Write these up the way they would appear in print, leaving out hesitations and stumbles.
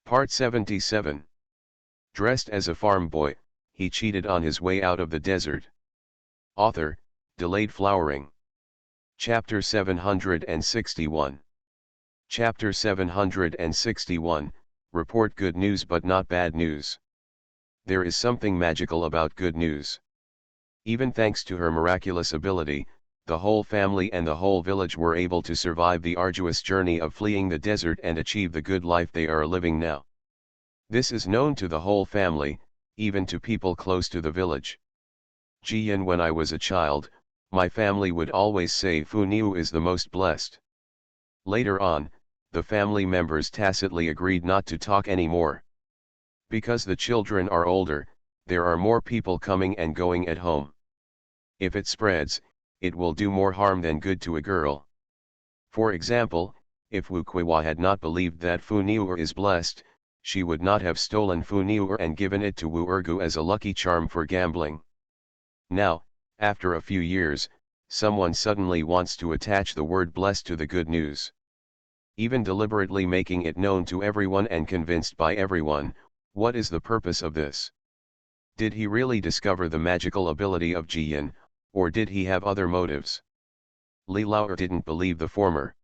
Part 77. Dressed as a farm boy, he cheated on his way out of the desert. Author, Delayed Flowering. Chapter 761. Chapter 761, Report good news but not bad news. There is something magical about good news. Even thanks to her miraculous ability, the whole family and the whole village were able to survive the arduous journey of fleeing the desert and achieve the good life they are living now. This is known to the whole family, even to people close to the village. Jiyan, when I was a child, my family would always say Fu Niu is the most blessed. Later on, the family members tacitly agreed not to talk anymore. Because the children are older, there are more people coming and going at home. If it spreads, it will do more harm than good to a girl. For example, if Wu Kuiwa had not believed that Fu Niu is blessed, she would not have stolen Fu Niu and given it to Wu Ergu as a lucky charm for gambling. Now, after a few years, someone suddenly wants to attach the word blessed to the good news. Even deliberately making it known to everyone and convinced by everyone. What is the purpose of this? Did he really discover the magical ability of Jiyan, or did he have other motives? Li Laoer didn't believe the former.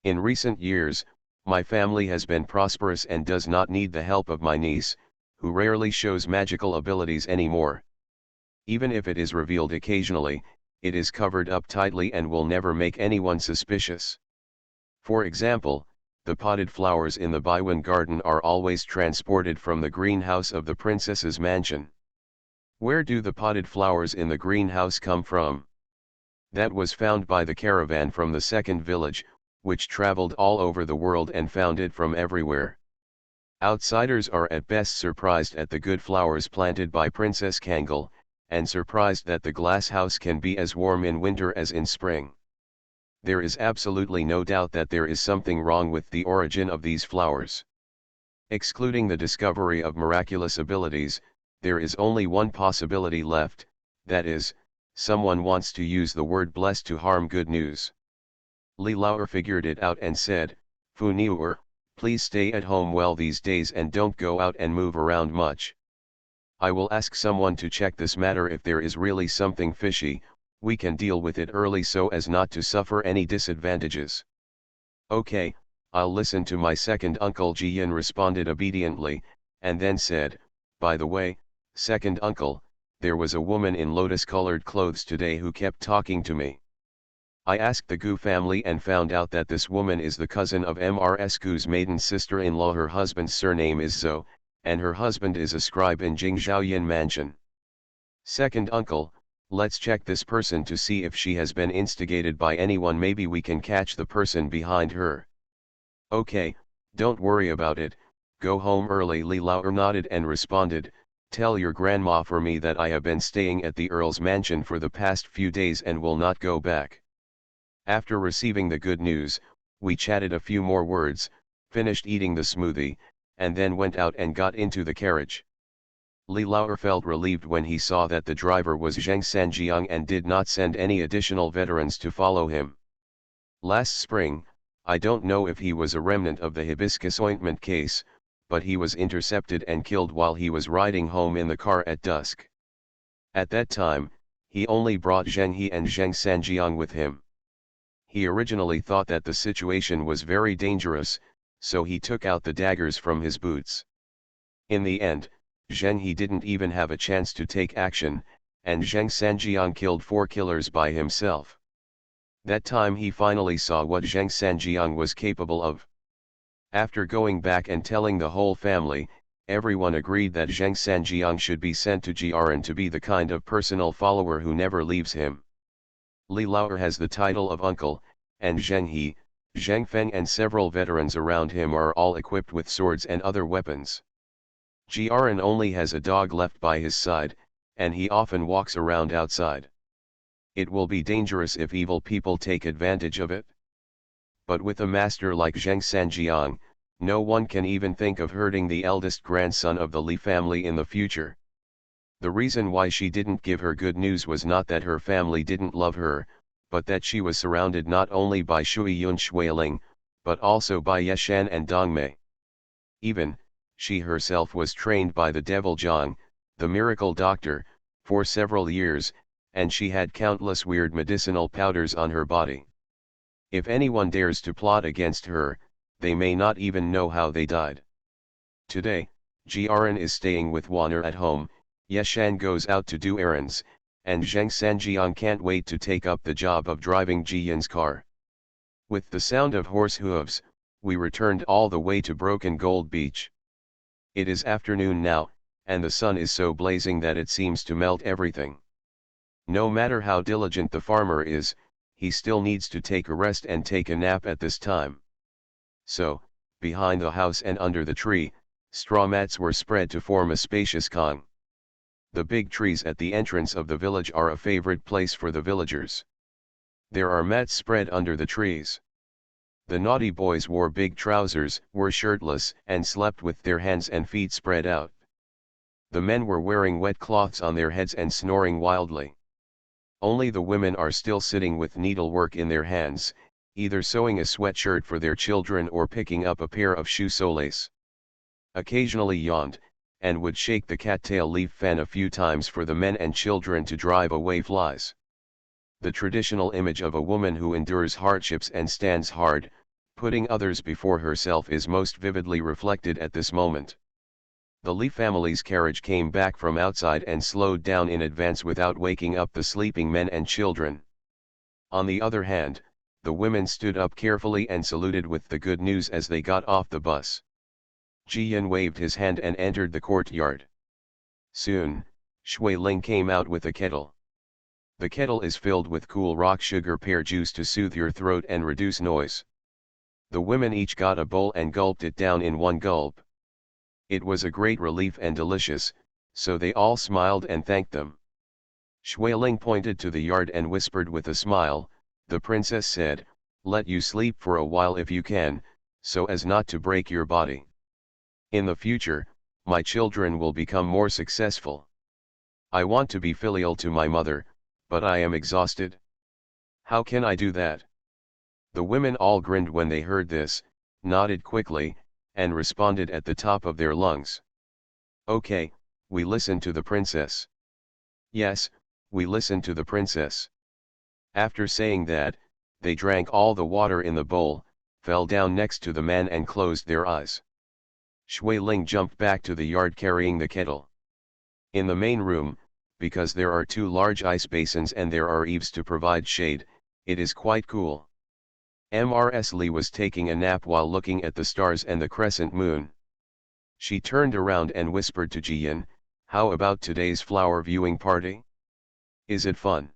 In recent years, my family has been prosperous and does not need the help of my niece, who rarely shows magical abilities anymore. Even if it is revealed occasionally, it is covered up tightly and will never make anyone suspicious. For example, the potted flowers in the Baiwan garden are always transported from the greenhouse of the princess's mansion. Where do the potted flowers in the greenhouse come from? That was found by the caravan from the second village, which traveled all over the world and found it from everywhere. Outsiders are at best surprised at the good flowers planted by Princess Kangal, and surprised that the glass house can be as warm in winter as in spring. There is absolutely no doubt that there is something wrong with the origin of these flowers. Excluding the discovery of miraculous abilities, there is only one possibility left, that is, someone wants to use the word blessed to harm good news. Li Laoer figured it out and said, Fu Niu, please stay at home well these days and don't go out and move around much. I will ask someone to check this matter. If there is really something fishy, we can deal with it early so as not to suffer any disadvantages. Okay, I'll listen to my second uncle. Jiyan responded obediently, and then said, by the way, second uncle, there was a woman in lotus-colored clothes today who kept talking to me. I asked the Gu family and found out that this woman is the cousin of Mrs. Gu's maiden sister-in-law. Her husband's surname is Zhou, and her husband is a scribe in Jingzhaoyan Mansion. Second uncle, let's check this person to see if she has been instigated by anyone. Maybe we can catch the person behind her. Okay, don't worry about it, go home early. Li Laoer nodded and responded, tell your grandma for me that I have been staying at the Earl's mansion for the past few days and will not go back. After receiving the good news, we chatted a few more words, finished eating the smoothie, and then went out and got into the carriage. Li Laoer felt relieved when he saw that the driver was Zheng Sanjiang and did not send any additional veterans to follow him. Last spring, I don't know if he was a remnant of the hibiscus ointment case, but he was intercepted and killed while he was riding home in the car at dusk. At that time, he only brought Zheng He and Zheng Sanjiang with him. He originally thought that the situation was very dangerous, so he took out the daggers from his boots. In the end, Zheng He didn't even have a chance to take action, and Zheng Sanjiang killed 4 killers by himself. That time he finally saw what Zheng Sanjiang was capable of. After going back and telling the whole family, everyone agreed that Zheng Sanjiang should be sent to Jiaran to be the kind of personal follower who never leaves him. Li Laoer has the title of uncle, and Zheng He, Zheng Feng and several veterans around him are all equipped with swords and other weapons. Jiaran only has a dog left by his side, and he often walks around outside. It will be dangerous if evil people take advantage of it. But with a master like Zheng Sanjiang, no one can even think of hurting the eldest grandson of the Li family in the future. The reason why she didn't give her good news was not that her family didn't love her, but that she was surrounded not only by Shui Yun Shuiling, but also by Yeshan and Dongmei. Even, she herself was trained by the devil Zhang, the miracle doctor, for several years, and she had countless weird medicinal powders on her body. If anyone dares to plot against her, they may not even know how they died. Today, Jiaran is staying with Wan'er at home, Yeshan goes out to do errands, and Zheng Sanjiang can't wait to take up the job of driving Jiyan's car. With the sound of horse hooves, we returned all the way to Broken Gold Beach. It is afternoon now, and the sun is so blazing that it seems to melt everything. No matter how diligent the farmer is, he still needs to take a rest and take a nap at this time. So, behind the house and under the tree, straw mats were spread to form a spacious kang. The big trees at the entrance of the village are a favorite place for the villagers. There are mats spread under the trees. The naughty boys wore big trousers, were shirtless, and slept with their hands and feet spread out. The men were wearing wet cloths on their heads and snoring wildly. Only the women are still sitting with needlework in their hands, either sewing a sweatshirt for their children or picking up a pair of shoe soles. Occasionally yawned, and would shake the cattail leaf fan a few times for the men and children to drive away flies. The traditional image of a woman who endures hardships and stands hard, putting others before herself, is most vividly reflected at this moment. The Li family's carriage came back from outside and slowed down in advance without waking up the sleeping men and children. On the other hand, the women stood up carefully and saluted with the good news as they got off the bus. Jiyan waved his hand and entered the courtyard. Soon, Shui Ling came out with a kettle. The kettle is filled with cool rock sugar pear juice to soothe your throat and reduce noise. The women each got a bowl and gulped it down in one gulp. It was a great relief and delicious, so they all smiled and thanked them. Shui Ling pointed to the yard and whispered with a smile, "The princess said, let you sleep for a while if you can, so as not to break your body. In the future, my children will become more successful. I want to be filial to my mother, but I am exhausted. How can I do that?" The women all grinned when they heard this, nodded quickly, and responded at the top of their lungs. "Okay, we listen to the princess." "Yes, we listen to the princess." After saying that, they drank all the water in the bowl, fell down next to the man and closed their eyes. Shui Ling jumped back to the yard carrying the kettle. In the main room, because there are two large ice basins and there are eaves to provide shade, it is quite cool. Mrs. Li was taking a nap while looking at the stars and the crescent moon. She turned around and whispered to Jiyan, "How about today's flower viewing party? Is it fun?"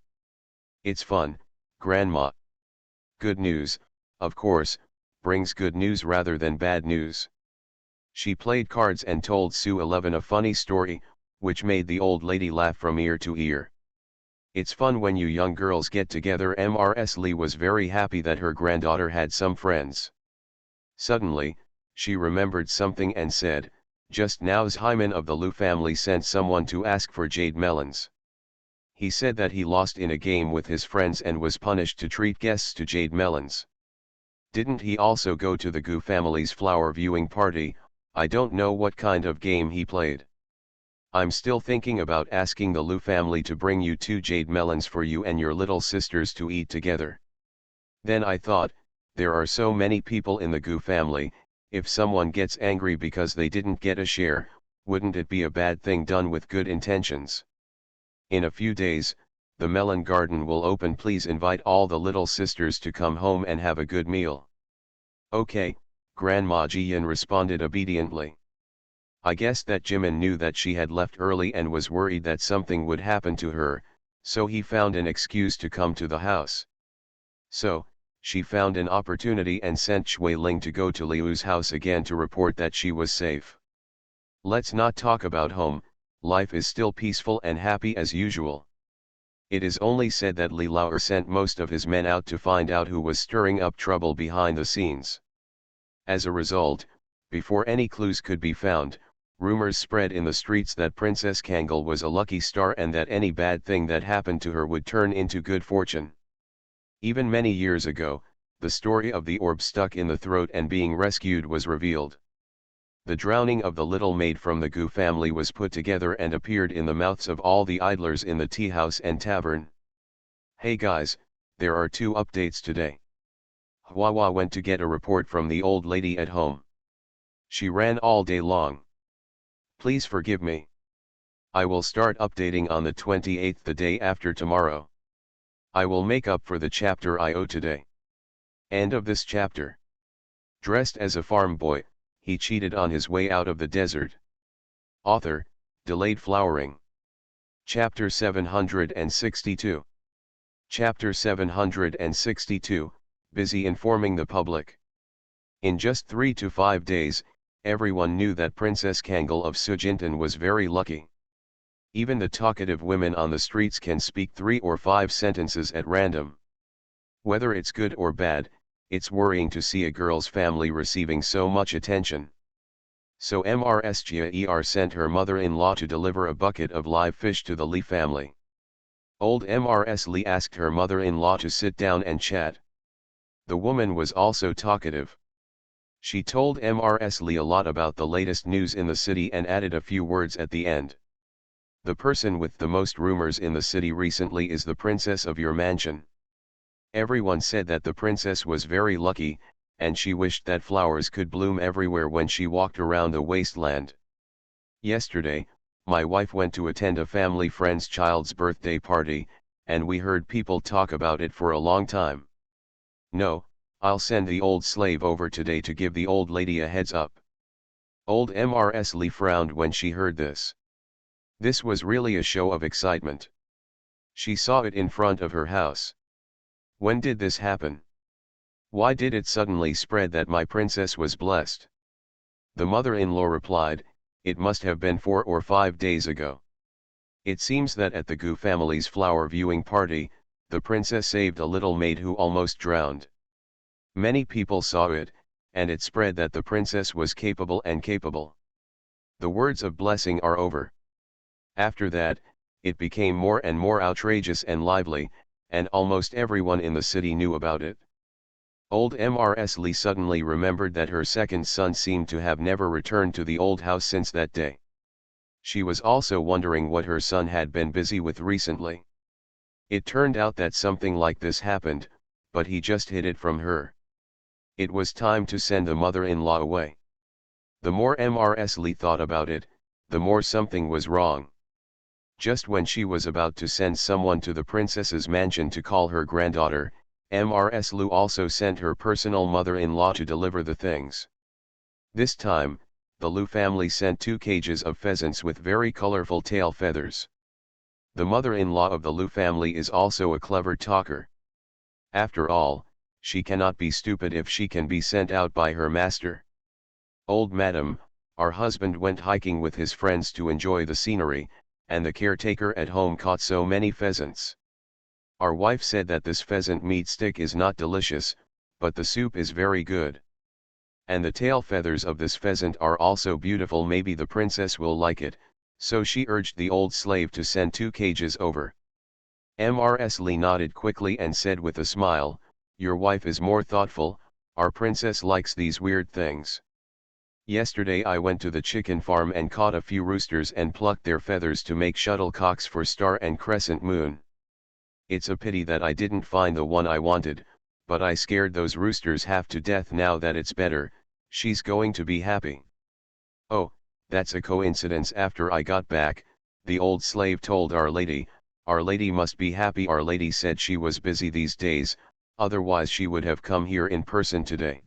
"It's fun, Grandma. Good news, of course, brings good news rather than bad news." She played cards and told Sue 11 a funny story, which made the old lady laugh from ear to ear. "It's fun when you young girls get together." Mrs. Li was very happy that her granddaughter had some friends. Suddenly, she remembered something and said, "Just now Hyman of the Lu family sent someone to ask for jade melons. He said that he lost in a game with his friends and was punished to treat guests to jade melons. Didn't he also go to the Gu family's flower viewing party? I don't know what kind of game he played. I'm still thinking about asking the Lu family to bring you 2 jade melons for you and your little sisters to eat together. Then I thought, there are so many people in the Gu family, if someone gets angry because they didn't get a share, wouldn't it be a bad thing done with good intentions? In a few days, the melon garden will open. Please invite all the little sisters to come home and have a good meal." "Okay, Grandma," Jiyan responded obediently. I guess that Jimin knew that she had left early and was worried that something would happen to her, so he found an excuse to come to the house. So, she found an opportunity and sent Shui Ling to go to Liu's house again to report that she was safe. Let's not talk about home, life is still peaceful and happy as usual. It is only said that Li Lao sent most of his men out to find out who was stirring up trouble behind the scenes. As a result, before any clues could be found, rumors spread in the streets that Princess Kangol was a lucky star and that any bad thing that happened to her would turn into good fortune. Even many years ago, the story of the orb stuck in the throat and being rescued was revealed. The drowning of the little maid from the Gu family was put together and appeared in the mouths of all the idlers in the tea house and tavern. Hey guys, there are two updates today. Hua went to get a report from the old lady at home. She ran all day long. Please forgive me. I will start updating on the 28th, the day after tomorrow. I will make up for the chapter I owe today. End of this chapter. Dressed as a farm boy, he cheated on his way out of the desert. Author, Delayed Flowering. Chapter 762. Chapter 762, Busy informing the public. In just 3 to 5 days, everyone knew that Princess Kangal of Sujintan was very lucky. Even the talkative women on the streets can speak 3 or 5 sentences at random. Whether it's good or bad, it's worrying to see a girl's family receiving so much attention. So Mrs. Jia sent her mother-in-law to deliver a bucket of live fish to the Li family. Old Mrs. Li asked her mother-in-law to sit down and chat. The woman was also talkative. She told Mrs. Li a lot about the latest news in the city and added a few words at the end. The person with the most rumors in the city recently is the princess of your mansion. Everyone said that the princess was very lucky, and she wished that flowers could bloom everywhere when she walked around the wasteland. Yesterday, my wife went to attend a family friend's child's birthday party, and we heard people talk about it for a long time. No, I'll send the old slave over today to give the old lady a heads up. Old Mrs. Li frowned when she heard this. This was really a show of excitement. She saw it in front of her house. When did this happen? Why did it suddenly spread that my princess was blessed? The mother-in-law replied, it must have been 4 or 5 days ago. It seems that at the Gu family's flower viewing party, the princess saved a little maid who almost drowned. Many people saw it, and it spread that the princess was capable. The words of blessing are over. After that, it became more and more outrageous and lively, and almost everyone in the city knew about it. Old Mrs. Li suddenly remembered that her second son seemed to have never returned to the old house since that day. She was also wondering what her son had been busy with recently. It turned out that something like this happened, but he just hid it from her. It was time to send the mother-in-law away. The more Mrs. Li thought about it, the more something was wrong. Just when she was about to send someone to the princess's mansion to call her granddaughter, Mrs. Lu also sent her personal mother-in-law to deliver the things. This time, the Lu family sent 2 cages of pheasants with very colorful tail feathers. The mother-in-law of the Lu family is also a clever talker. After all, she cannot be stupid if she can be sent out by her master. Old madam, our husband went hiking with his friends to enjoy the scenery, and the caretaker at home caught so many pheasants. Our wife said that this pheasant meat stick is not delicious, but the soup is very good. And the tail feathers of this pheasant are also beautiful, maybe the princess will like it, so she urged the old slave to send 2 cages over. Mrs. Li nodded quickly and said with a smile, your wife is more thoughtful, our princess likes these weird things. Yesterday I went to the chicken farm and caught a few roosters and plucked their feathers to make shuttlecocks for Star and Crescent Moon. It's a pity that I didn't find the one I wanted, but I scared those roosters half to death. Now that it's better, she's going to be happy. Oh, that's a coincidence. After I got back, the old slave told Our Lady must be happy. Our Lady said she was busy these days, otherwise she would have come here in person today.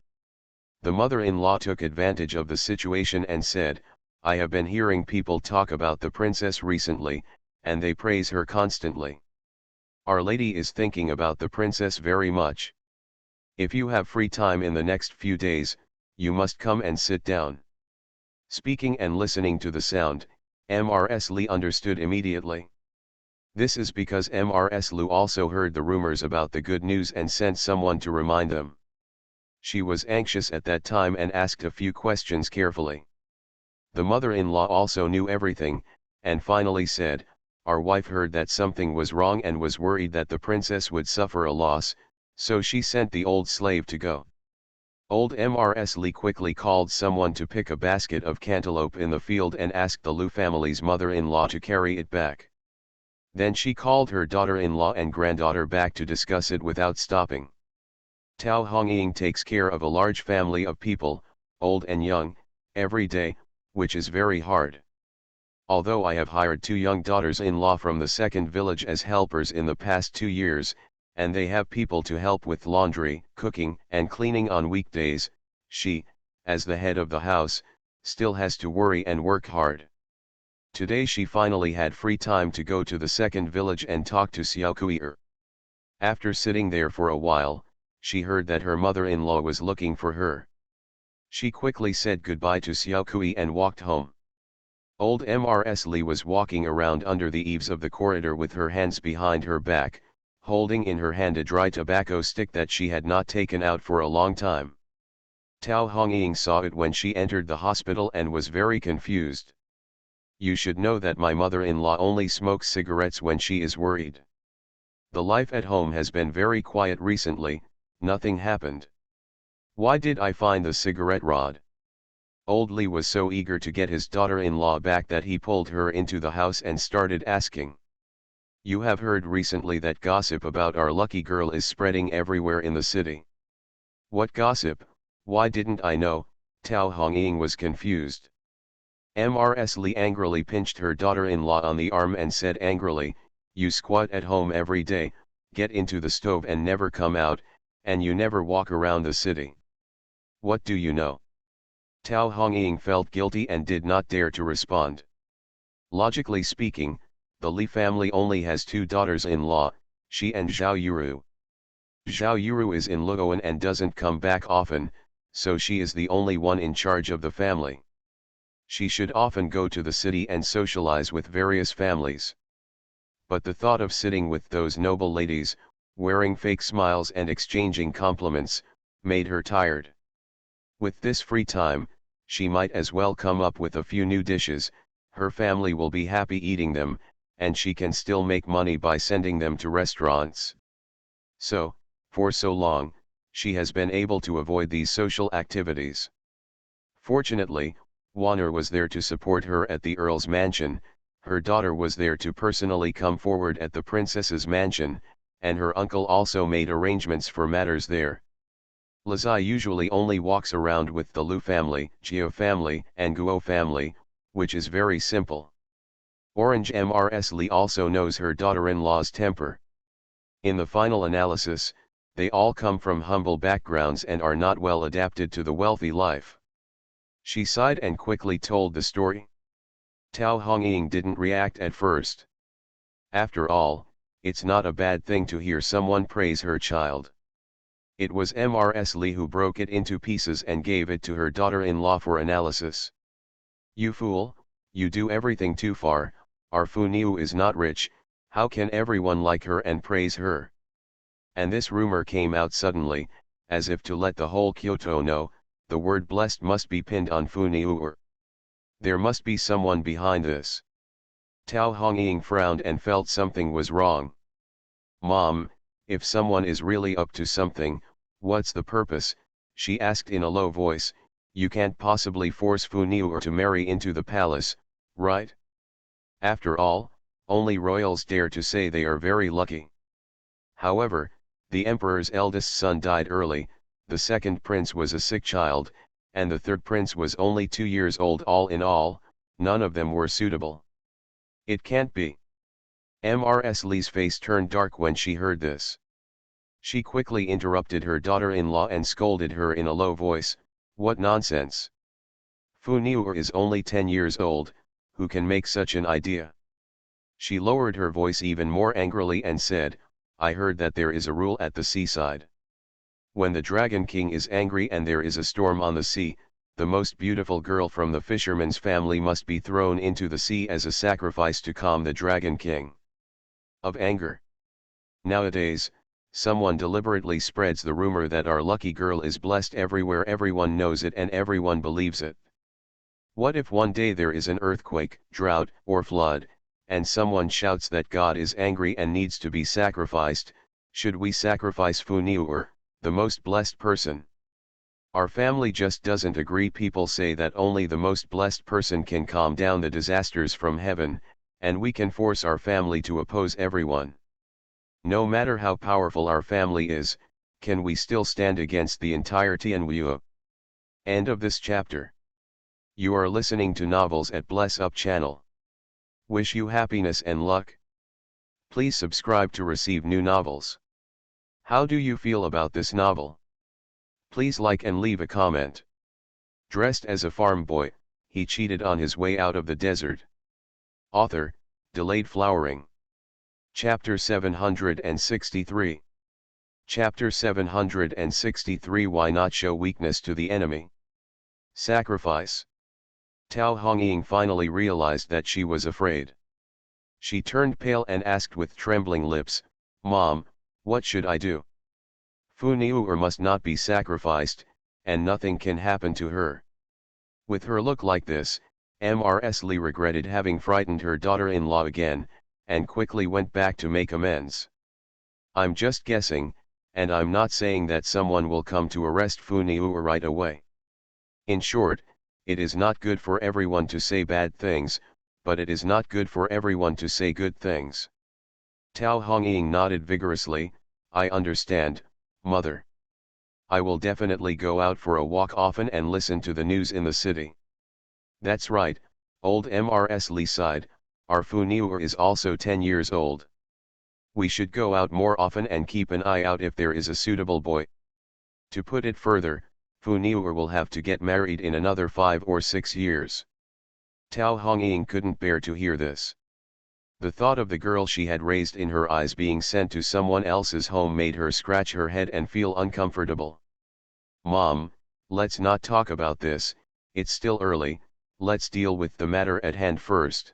The mother-in-law took advantage of the situation and said, I have been hearing people talk about the princess recently, and they praise her constantly. Our Lady is thinking about the princess very much. If you have free time in the next few days, you must come and sit down. Speaking and listening to the sound, Mrs. Li understood immediately. This is because Mrs. Lu also heard the rumors about the good news and sent someone to remind them. She was anxious at that time and asked a few questions carefully. The mother-in-law also knew everything, and finally said, our wife heard that something was wrong and was worried that the princess would suffer a loss, so she sent the old slave to go. Old Mrs. Lee quickly called someone to pick a basket of cantaloupe in the field and asked the Lu family's mother-in-law to carry it back. Then she called her daughter-in-law and granddaughter back to discuss it without stopping. Tao Hongying takes care of a large family of people, old and young, every day, which is very hard. Although I have hired 2 young daughters-in-law from the second village as helpers in the past 2 years, and they have people to help with laundry, cooking, and cleaning on weekdays, she, as the head of the house, still has to worry and work hard. Today she finally had free time to go to the second village and talk to Xiao Kui. After sitting there for a while, she heard that her mother-in-law was looking for her. She quickly said goodbye to Xiao Kui and walked home. Old Mrs. Lee was walking around under the eaves of the corridor with her hands behind her back, holding in her hand a dry tobacco stick that she had not taken out for a long time. Tao Hongying saw it when she entered the hospital and was very confused. You should know that my mother-in-law only smokes cigarettes when she is worried. The life at home has been very quiet recently, nothing happened. Why did I find the cigarette rod? Old Lee was so eager to get his daughter-in-law back that he pulled her into the house and started asking. You have heard recently that gossip about our lucky girl is spreading everywhere in the city. What gossip? Why didn't I know? Tao Hongying was confused. Mrs. Lee angrily pinched her daughter-in-law on the arm and said angrily, you squat at home every day, get into the stove and never come out, and you never walk around the city. What do you know? Tao Hongying felt guilty and did not dare to respond. Logically speaking, the Li family only has 2 daughters-in-law, she and Zhao Yuru. Zhao Yuru is in Luoan and doesn't come back often, so she is the only one in charge of the family. She should often go to the city and socialize with various families. But the thought of sitting with those noble ladies, wearing fake smiles and exchanging compliments, made her tired. With this free time, she might as well come up with a few new dishes, her family will be happy eating them, and she can still make money by sending them to restaurants. So, for so long, she has been able to avoid these social activities. Fortunately, Wanner was there to support her at the Earl's mansion, her daughter was there to personally come forward at the princess's mansion, and her uncle also made arrangements for matters there. Lazai usually only walks around with the Lu family, Jiao family, and Guo family, which is very simple. Orange Mrs. Lee also knows her daughter-in-law's temper. In the final analysis, they all come from humble backgrounds and are not well adapted to the wealthy life. She sighed and quickly told the story. Tao Hongying didn't react at first. After all, it's not a bad thing to hear someone praise her child. It was Mrs. Lee who broke it into pieces and gave it to her daughter-in-law for analysis. You fool, you do everything too far, our Fu Niu is not rich, how can everyone like her and praise her? And this rumor came out suddenly, as if to let the whole Kyoto know, the word blessed must be pinned on Fu Niu. There must be someone behind this. Tao Hongying frowned and felt something was wrong. Mom, if someone is really up to something, what's the purpose? She asked in a low voice. You can't possibly force Fu Niu to marry into the palace, right? After all, only royals dare to say they are very lucky. However, the emperor's eldest son died early, the second prince was a sick child, and the third prince was only 2 years old. All in all, none of them were suitable. It can't be. Mrs. Lee's face turned dark when she heard this. She quickly interrupted her daughter-in-law and scolded her in a low voice, what nonsense! Fu Niu is only 10 years old, who can make such an idea? She lowered her voice even more angrily and said, I heard that there is a rule at the seaside. When the Dragon King is angry and there is a storm on the sea, the most beautiful girl from the fisherman's family must be thrown into the sea as a sacrifice to calm the Dragon King. Of anger. Nowadays, someone deliberately spreads the rumor that our lucky girl is blessed everywhere, everyone knows it and everyone believes it. What if one day there is an earthquake, drought, or flood, and someone shouts that God is angry and needs to be sacrificed? Should we sacrifice Fu Niu, the most blessed person? Our family just doesn't agree. People say that only the most blessed person can calm down the disasters from heaven, and we can force our family to oppose everyone. No matter how powerful our family is, can we still stand against the entire Tianwu? End of this chapter. You are listening to Novels at Bless Up channel. Wish you happiness and luck. Please subscribe to receive new novels. How do you feel about this novel? Please like and leave a comment. Dressed as a farm boy, he cheated on his way out of the desert. Author, Delayed Flowering. Chapter 763. Chapter 763. Why not show weakness to the enemy? Sacrifice. Tao Hongying finally realized that she was afraid. She turned pale and asked with trembling lips, "Mom, what should I do? Fu Niuer must not be sacrificed, and nothing can happen to her." With her look like this, Mrs. Li regretted having frightened her daughter-in-law again, and quickly went back to make amends. "I'm just guessing, and I'm not saying that someone will come to arrest Fu Niuer right away. In short, it is not good for everyone to say bad things, but it is not good for everyone to say good things." Tao Hongying nodded vigorously. "I understand, Mother. I will definitely go out for a walk often and listen to the news in the city." "That's right," old Mrs. Li sighed, "our Fu Niuer is also 10 years old. We should go out more often and keep an eye out if there is a suitable boy. To put it further, Fu Niuer will have to get married in another 5 or 6 years. Tao Hongying couldn't bear to hear this. The thought of the girl she had raised in her eyes being sent to someone else's home made her scratch her head and feel uncomfortable. "Mom, let's not talk about this, it's still early, let's deal with the matter at hand first."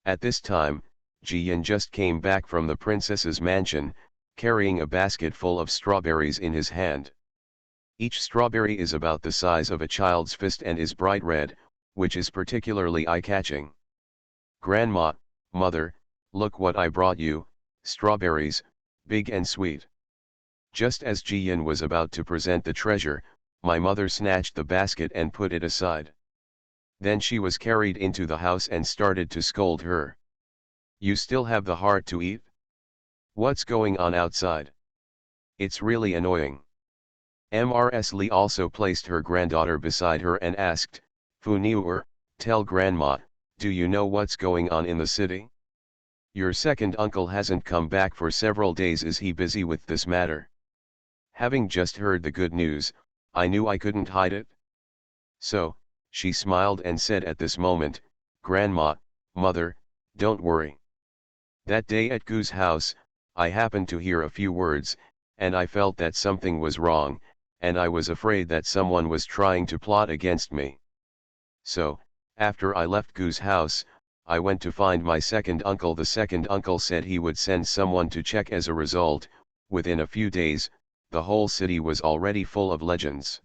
At this time, Jiyan just came back from the princess's mansion, carrying a basket full of strawberries in his hand. Each strawberry is about the size of a child's fist and is bright red, which is particularly eye-catching. "Grandma, Mother, look what I brought you, strawberries, big and sweet." Just as Jiyan was about to present the treasure, my mother snatched the basket and put it aside. Then she was carried into the house and started to scold her. "You still have the heart to eat? What's going on outside? It's really annoying." Mrs. Li also placed her granddaughter beside her and asked, "Fu Niuer, tell Grandma, do you know what's going on in the city? Your second uncle hasn't come back for several days. Is he busy with this matter?" Having just heard the good news, I knew I couldn't hide it. So, she smiled and said at this moment, "Grandma, Mother, don't worry. That day at Gu's house, I happened to hear a few words, and I felt that something was wrong, and I was afraid that someone was trying to plot against me. So, after I left Gu's house, I went to find my second uncle. The second uncle said he would send someone to check. As a result, within a few days, the whole city was already full of legends.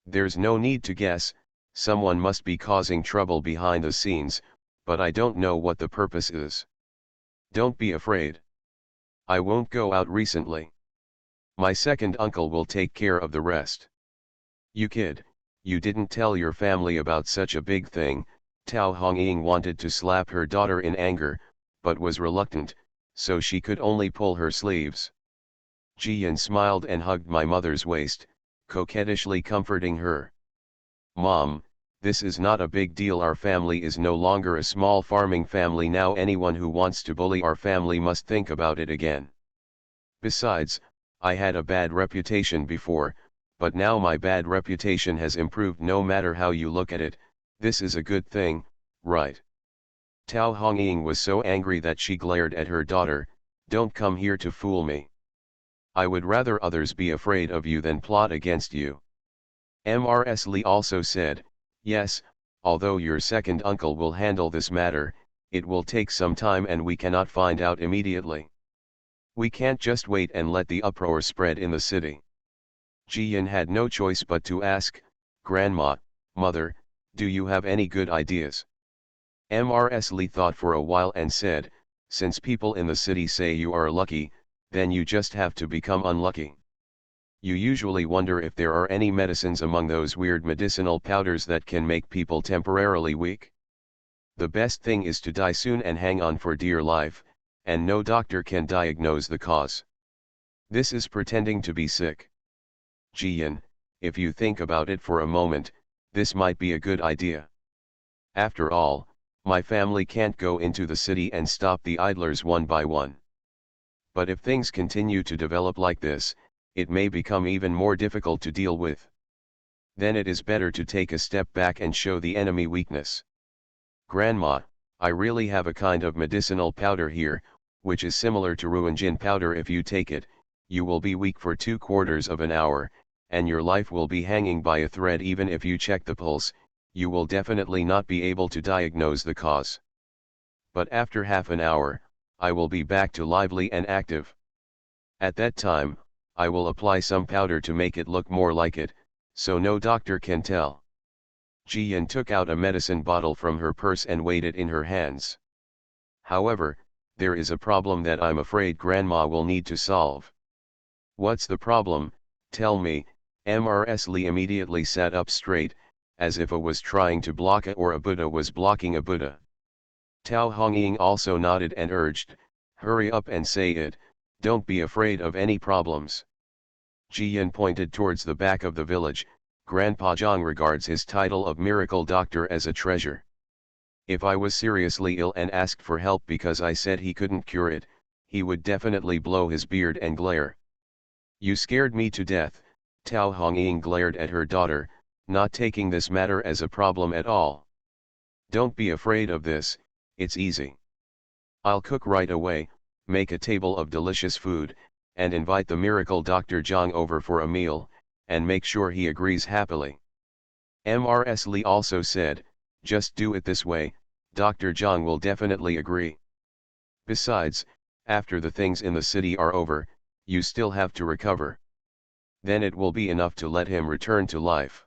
There's no need to guess, someone must be causing trouble behind the scenes, but I don't know what the purpose is. Don't be afraid. I won't go out recently. My second uncle will take care of the rest." "You kid, you didn't tell your family about such a big thing." Tao Hongying wanted to slap her daughter in anger, but was reluctant, so she could only pull her sleeves. Jiyan smiled and hugged my mother's waist, coquettishly comforting her. "Mom, this is not a big deal. Our family is no longer a small farming family now. Anyone who wants to bully our family must think about it again. Besides, I had a bad reputation before, but now my bad reputation has improved. No matter how you look at it, this is a good thing, right?" Tao Hongying was so angry that she glared at her daughter. "Don't come here to fool me. I would rather others be afraid of you than plot against you." Mrs. Li also said, "Yes, although your second uncle will handle this matter, it will take some time and we cannot find out immediately. We can't just wait and let the uproar spread in the city." Jiyan had no choice but to ask, "Grandma, Mother, do you have any good ideas?" Mrs. Li thought for a while and said, "Since people in the city say you are lucky, then you just have to become unlucky. You usually wonder if there are any medicines among those weird medicinal powders that can make people temporarily weak. The best thing is to die soon and hang on for dear life, and no doctor can diagnose the cause. This is pretending to be sick. Jian, if you think about it for a moment, this might be a good idea. After all, my family can't go into the city and stop the idlers one by one. But if things continue to develop like this, it may become even more difficult to deal with. Then it is better to take a step back and show the enemy weakness. Grandma, I really have a kind of medicinal powder here, which is similar to Ruinjin powder. If you take it, you will be weak for 2/4 of an hour, and your life will be hanging by a thread. Even if you check the pulse, you will definitely not be able to diagnose the cause. But after half an hour, I will be back to lively and active. At that time, I will apply some powder to make it look more like it, so no doctor can tell. Jian took out a medicine bottle from her purse and weighed it in her hands. However, there is a problem that I'm afraid Grandma will need to solve. What's the problem? Tell me. Mrs. Li immediately sat up straight, as if a was trying to block it or a Buddha was blocking a Buddha. Tao Hongying also nodded and urged, hurry up and say it, don't be afraid of any problems. Jian pointed towards the back of the village. Grandpa Zhang regards his title of miracle doctor as a treasure. If I was seriously ill and asked for help because I said he couldn't cure it, he would definitely blow his beard and glare. You scared me to death. Tao Hongying glared at her daughter, not taking this matter as a problem at all. Don't be afraid of this, it's easy. I'll cook right away, make a table of delicious food, and invite the miracle Dr. Zhang over for a meal, and make sure he agrees happily. Mrs. Li also said, just do it this way, Dr. Zhang will definitely agree. Besides, after the things in the city are over, you still have to recover. Then it will be enough to let him return to life.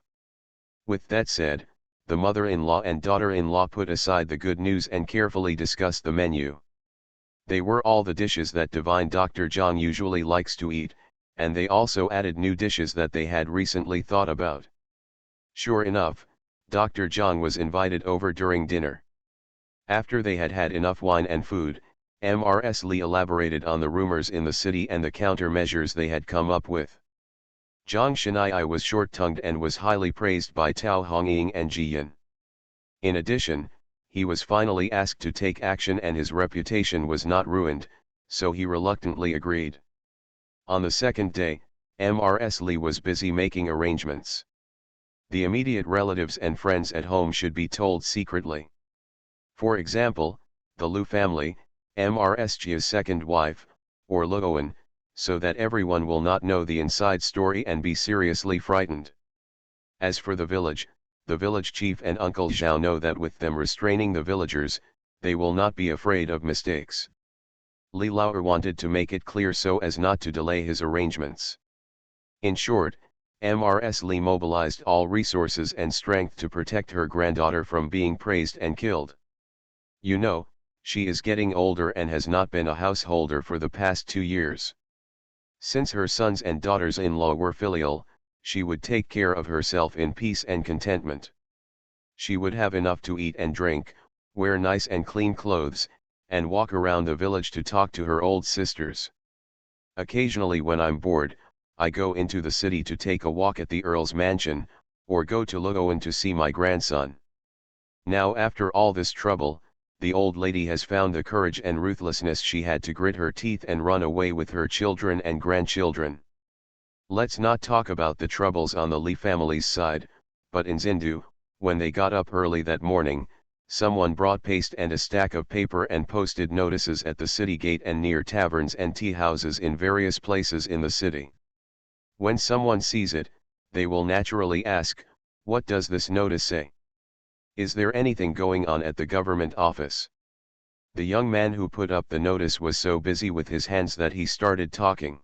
With that said, the mother-in-law and daughter-in-law put aside the good news and carefully discussed the menu. They were all the dishes that divine Dr. Zhang usually likes to eat, and they also added new dishes that they had recently thought about. Sure enough, Dr. Zhang was invited over during dinner. After they had had enough wine and food, Mrs. Li elaborated on the rumors in the city and the countermeasures they had come up with. Zhang Shenai was short-tongued and was highly praised by Tao Hongying and Jian. In addition, he was finally asked to take action and his reputation was not ruined, so he reluctantly agreed. On the second day, Mrs. Li was busy making arrangements. The immediate relatives and friends at home should be told secretly. For example, the Lu family, Mrs. Jia's second wife, or Luowen, so that everyone will not know the inside story and be seriously frightened. As for the village chief and Uncle Zhao know that with them restraining the villagers, they will not be afraid of mistakes. Li Laoer wanted to make it clear so as not to delay his arrangements. In short, Mrs. Li mobilized all resources and strength to protect her granddaughter from being praised and killed. You know, she is getting older and has not been a householder for the past 2 years. Since her sons and daughters-in-law were filial, she would take care of herself in peace and contentment. She would have enough to eat and drink, wear nice and clean clothes, and walk around the village to talk to her old sisters. Occasionally when I'm bored, I go into the city to take a walk at the Earl's mansion, or go to Luowen to see my grandson. Now after all this trouble, the old lady has found the courage and ruthlessness she had to grit her teeth and run away with her children and grandchildren. Let's not talk about the troubles on the Li family's side, but in Xindu, when they got up early that morning, someone brought paste and a stack of paper and posted notices at the city gate and near taverns and tea houses in various places in the city. When someone sees it, they will naturally ask, what does this notice say? Is there anything going on at the government office? The young man who put up the notice was so busy with his hands that he started talking.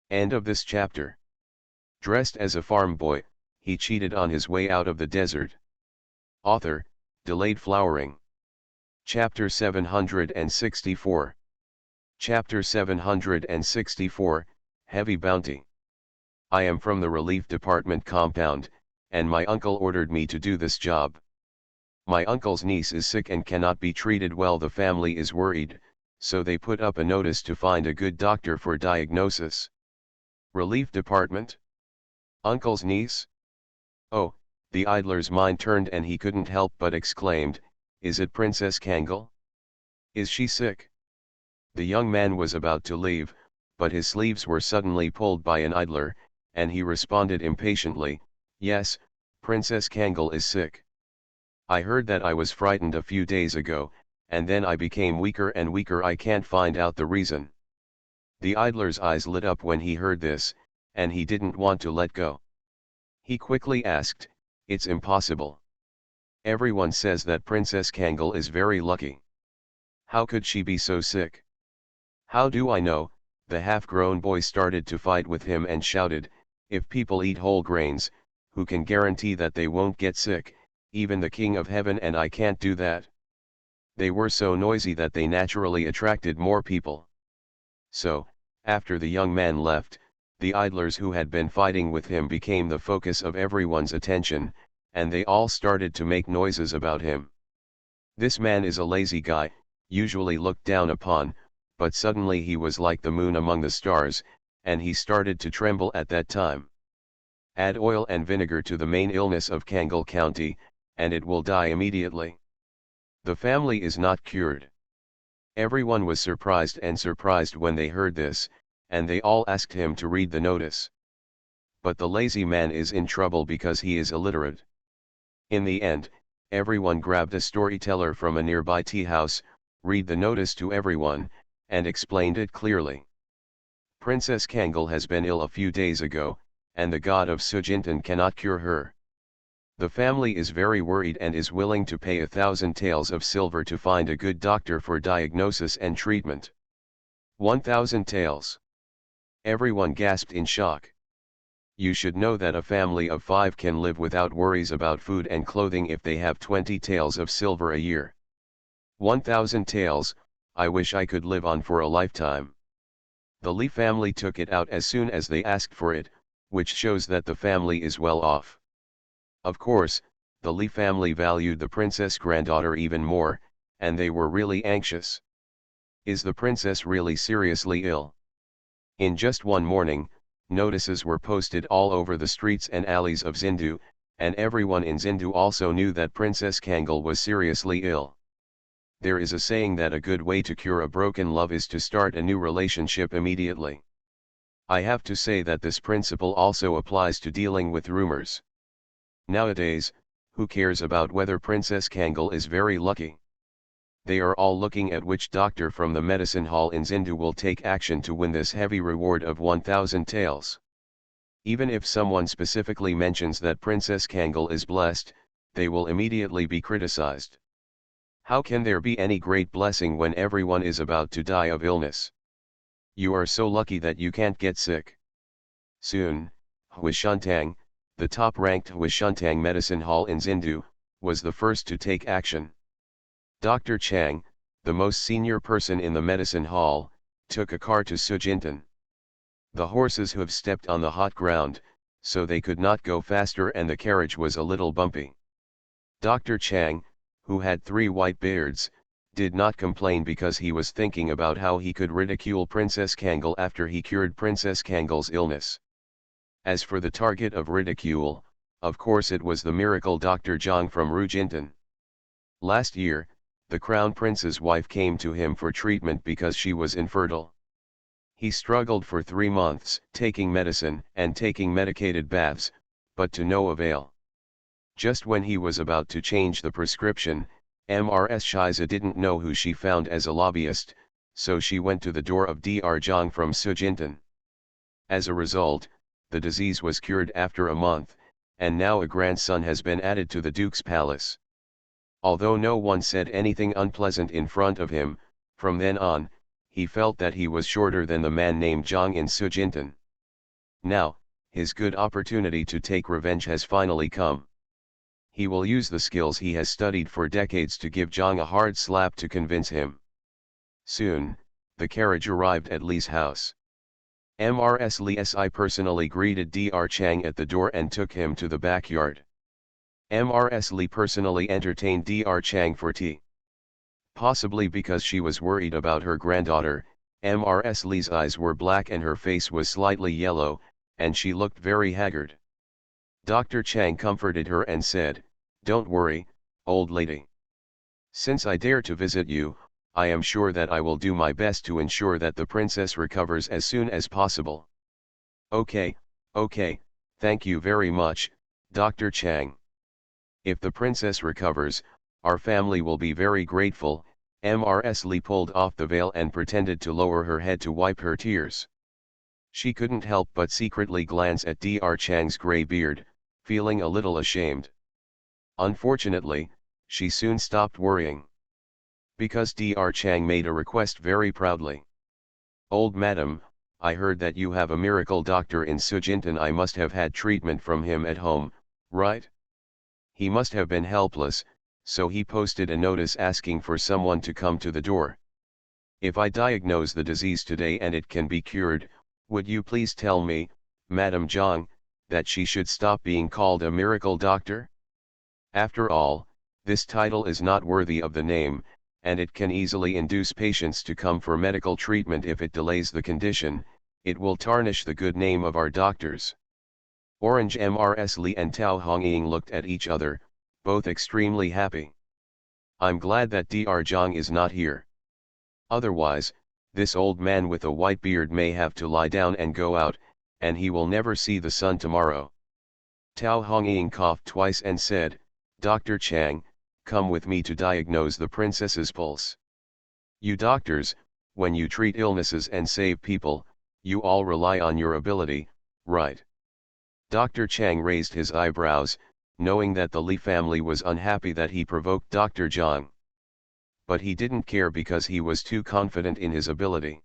End of this chapter. Dressed as a farm boy, he cheated on his way out of the desert. Author, Delayed Flowering. Chapter 764. Chapter 764, Heavy Bounty. I am from the relief department compound, and my uncle ordered me to do this job. My uncle's niece is sick and cannot be treated well. The family is worried, so they put up a notice to find a good doctor for diagnosis. Relief department? Uncle's niece? Oh, the idler's mind turned and he couldn't help but exclaimed, is it Princess Kangal? Is she sick? The young man was about to leave, but his sleeves were suddenly pulled by an idler, and he responded impatiently, yes, Princess Kangal is sick. I heard that. I was frightened a few days ago, and then I became weaker and weaker. I can't find out the reason. The idler's eyes lit up when he heard this, and he didn't want to let go. He quickly asked, it's impossible. Everyone says that Princess Kangal is very lucky. How could she be so sick? How do I know? The half-grown boy started to fight with him and shouted, if people eat whole grains, who can guarantee that they won't get sick? Even the King of Heaven and I can't do that. They were so noisy that they naturally attracted more people. So, after the young man left, the idlers who had been fighting with him became the focus of everyone's attention, and they all started to make noises about him. This man is a lazy guy, usually looked down upon, but suddenly he was like the moon among the stars, and he started to tremble at that time. Add oil and vinegar to the main illness of Kangal County, and it will die immediately. The family is not cured. Everyone was surprised when they heard this, and they all asked him to read the notice. But the lazy man is in trouble because he is illiterate. In the end, everyone grabbed a storyteller from a nearby tea house, read the notice to everyone, and explained it clearly. Princess Kangal has been ill a few days ago, and the god of Sujintan cannot cure her. The family is very worried and is willing to pay 1,000 taels of silver to find a good doctor for diagnosis and treatment. 1,000 taels. Everyone gasped in shock. You should know that a family of 5 can live without worries about food and clothing if they have 20 taels of silver a year. 1,000 taels, I wish I could live on for a lifetime. The Li family took it out as soon as they asked for it, which shows that the family is well off. Of course, the Li family valued the princess granddaughter even more, and they were really anxious. Is the princess really seriously ill? In just one morning, notices were posted all over the streets and alleys of Zindu, and everyone in Zindu also knew that Princess Kangal was seriously ill. There is a saying that a good way to cure a broken love is to start a new relationship immediately. I have to say that this principle also applies to dealing with rumors. Nowadays, who cares about whether Princess Kangal is very lucky? They are all looking at which doctor from the medicine hall in Zindu will take action to win this heavy reward of 1,000 taels. Even if someone specifically mentions that Princess Kangal is blessed, they will immediately be criticized. How can there be any great blessing when everyone is about to die of illness? You are so lucky that you can't get sick. Soon, Huishuntang, the top-ranked Huishuntang medicine hall in Zindu, was the first to take action. Dr. Chang, the most senior person in the medicine hall, took a car to Sujintan. The horses' hooves stepped on the hot ground, so they could not go faster and the carriage was a little bumpy. Dr. Chang, who had 3 white beards, did not complain because he was thinking about how he could ridicule Princess Kangal after he cured Princess Kangal's illness. As for the target of ridicule, of course it was the miracle Dr. Zhang from Rujintan. Last year, the crown prince's wife came to him for treatment because she was infertile. He struggled for 3 months, taking medicine and taking medicated baths, but to no avail. Just when he was about to change the prescription, Mrs. Shiza didn't know who she found as a lobbyist, so she went to the door of Dr. Zhang from Sujintan. As a result, the disease was cured after a month, and now a grandson has been added to the Duke's palace. Although no one said anything unpleasant in front of him, from then on, he felt that he was shorter than the man named Zhang in Sujintan. Now, his good opportunity to take revenge has finally come. He will use the skills he has studied for decades to give Zhang a hard slap to convince him. Soon, the carriage arrived at Li's house. Mrs. Li Si personally greeted Dr. Chang at the door and took him to the backyard. Mrs. Li personally entertained Dr. Chang for tea. Possibly because she was worried about her granddaughter, Mrs. Li's eyes were black and her face was slightly yellow, and she looked very haggard. Dr. Chang comforted her and said, "Don't worry, old lady. Since I dare to visit you, I am sure that I will do my best to ensure that the princess recovers as soon as possible." "Okay, okay, thank you very much, Dr. Chang. If the princess recovers, our family will be very grateful." Mrs. Li pulled off the veil and pretended to lower her head to wipe her tears. She couldn't help but secretly glance at Dr. Chang's gray beard, feeling a little ashamed. Unfortunately, she soon stopped worrying. Because Dr. Chang made a request very proudly. "Old madam, I heard that you have a miracle doctor in Sujintan. I must have had treatment from him at home, right? He must have been helpless, so he posted a notice asking for someone to come to the door. If I diagnose the disease today and it can be cured, would you please tell me, Madam Zhang, that she should stop being called a miracle doctor? After all, this title is not worthy of the name, and it can easily induce patients to come for medical treatment. If it delays the condition, it will tarnish the good name of our doctors." Orange Mrs. Li and Tao Hongying looked at each other, both extremely happy. "I'm glad that Dr. Zhang is not here. Otherwise, this old man with a white beard may have to lie down and go out, and he will never see the sun tomorrow." Tao Hongying coughed twice and said, "Dr. Chang, come with me to diagnose the princess's pulse. You doctors, when you treat illnesses and save people, you all rely on your ability, right?" Dr. Chang raised his eyebrows, knowing that the Li family was unhappy that he provoked Dr. Zhang. But he didn't care because he was too confident in his ability.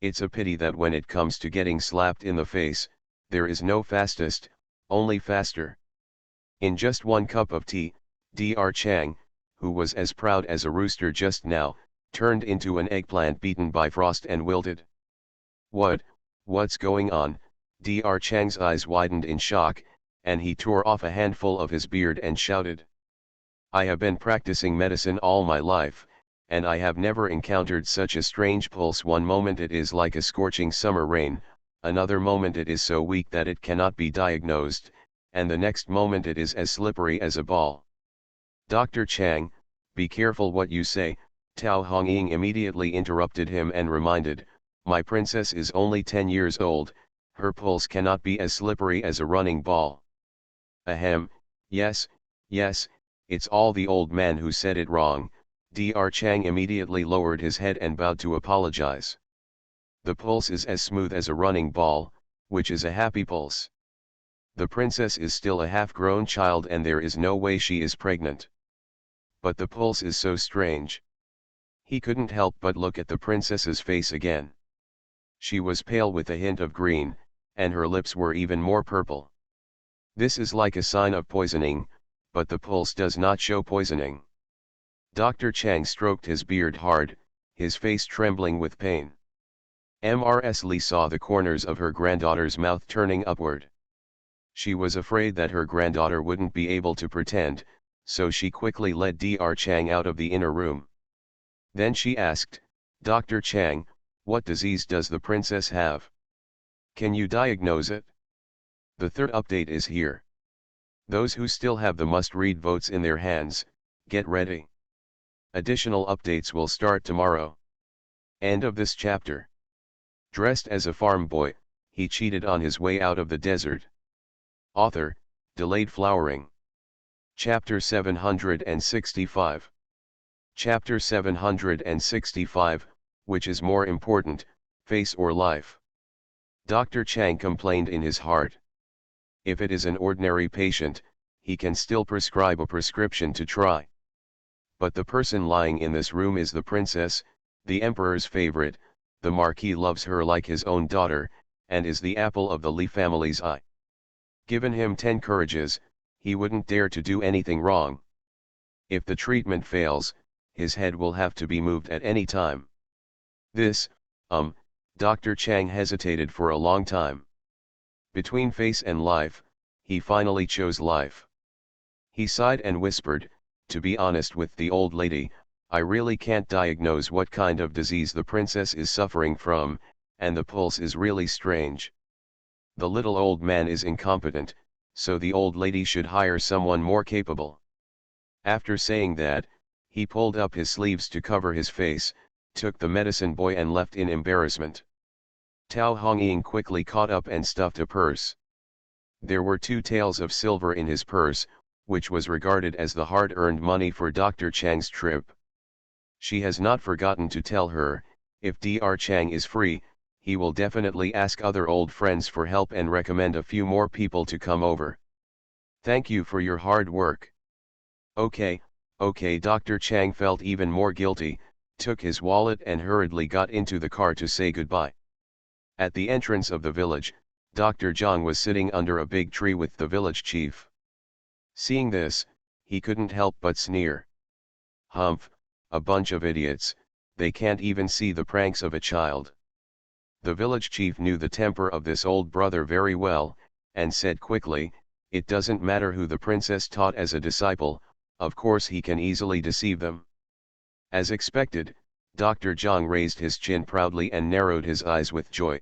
It's a pity that when it comes to getting slapped in the face, there is no fastest, only faster. In just one cup of tea, Dr. Chang, who was as proud as a rooster just now, turned into an eggplant beaten by frost and wilted. What's going on?" Dr. Chang's eyes widened in shock, and he tore off a handful of his beard and shouted, "I have been practicing medicine all my life, and I have never encountered such a strange pulse. One moment it is like a scorching summer rain, another moment it is so weak that it cannot be diagnosed, and the next moment it is as slippery as a ball." "Dr. Chang, be careful what you say," Tao Hongying immediately interrupted him and reminded, "My princess is only 10 years old, her pulse cannot be as slippery as a running ball." "Ahem, yes, it's all the old man who said it wrong." Dr. Chang immediately lowered his head and bowed to apologize. "The pulse is as smooth as a running ball, which is a happy pulse. The princess is still a half-grown child and there is no way she is pregnant. But the pulse is so strange." He couldn't help but look at the princess's face again. She was pale with a hint of green, and her lips were even more purple. "This is like a sign of poisoning, but the pulse does not show poisoning." Dr. Chang stroked his beard hard, his face trembling with pain. Mrs. Li saw the corners of her granddaughter's mouth turning upward. She was afraid that her granddaughter wouldn't be able to pretend, so she quickly led Dr. Chang out of the inner room. Then she asked, "Dr. Chang, what disease does the princess have? Can you diagnose it?" The third update is here. Those who still have the must-read votes in their hands, get ready. Additional updates will start tomorrow. End of this chapter. Dressed as a farm boy, he cheated on his way out of the desert. Author, Delayed Flowering. Chapter 765. Chapter 765, which is more important, face or life? Dr. Chang complained in his heart. If it is an ordinary patient, he can still prescribe a prescription to try. But the person lying in this room is the princess, the emperor's favorite. The marquis loves her like his own daughter, and is the apple of the Li family's eye. Given him 10 courages, he wouldn't dare to do anything wrong. If the treatment fails, his head will have to be moved at any time. This, Dr. Chang hesitated for a long time. Between face and life, he finally chose life. He sighed and whispered, "To be honest with the old lady, I really can't diagnose what kind of disease the princess is suffering from, and the pulse is really strange. The little old man is incompetent, so the old lady should hire someone more capable." After saying that, he pulled up his sleeves to cover his face, took the medicine boy and left in embarrassment. Tao Hongying quickly caught up and stuffed a purse. There were 2 taels of silver in his purse, which was regarded as the hard-earned money for Dr. Chang's trip. She has not forgotten to tell her, if Dr. Chang is free, he will definitely ask other old friends for help and recommend a few more people to come over. Thank you for your hard work. Okay, Dr. Chang felt even more guilty, took his wallet and hurriedly got into the car to say goodbye. At the entrance of the village, Dr. Zhang was sitting under a big tree with the village chief. Seeing this, he couldn't help but sneer. Humph, a bunch of idiots, they can't even see the pranks of a child. The village chief knew the temper of this old brother very well, and said quickly, "It doesn't matter who the princess taught as a disciple, of course he can easily deceive them." As expected, Dr. Zhang raised his chin proudly and narrowed his eyes with joy.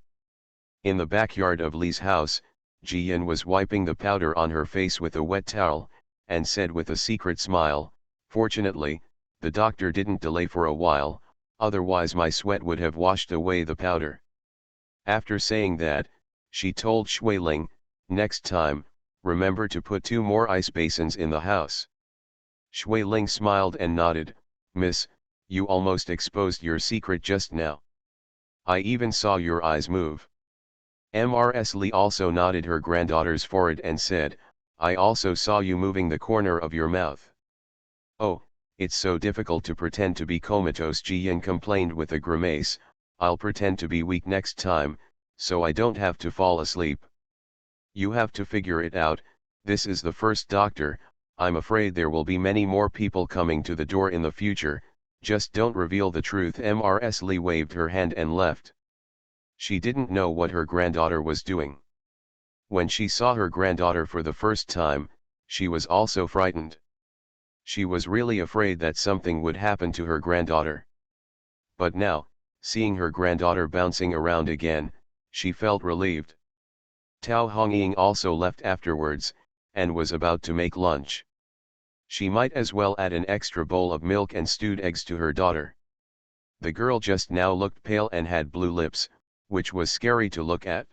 In the backyard of Li's house, Jiyan was wiping the powder on her face with a wet towel, and said with a secret smile, "Fortunately, the doctor didn't delay for a while, otherwise my sweat would have washed away the powder." After saying that, she told Shuiling, "Next time, remember to put 2 more ice basins in the house." Shuiling smiled and nodded, "Miss, you almost exposed your secret just now. I even saw your eyes move." Mrs. Li also nodded her granddaughter's forehead and said, "I also saw you moving the corner of your mouth." "Oh, it's so difficult to pretend to be comatose," Jiyan complained with a grimace. "I'll pretend to be weak next time, so I don't have to fall asleep." "You have to figure it out, this is the first doctor, I'm afraid there will be many more people coming to the door in the future, just don't reveal the truth." Mrs. Li waved her hand and left. She didn't know what her granddaughter was doing. When she saw her granddaughter for the first time, she was also frightened. She was really afraid that something would happen to her granddaughter. But now, seeing her granddaughter bouncing around again, she felt relieved. Tao Hongying also left afterwards, and was about to make lunch. She might as well add an extra bowl of milk and stewed eggs to her daughter. The girl just now looked pale and had blue lips, which was scary to look at.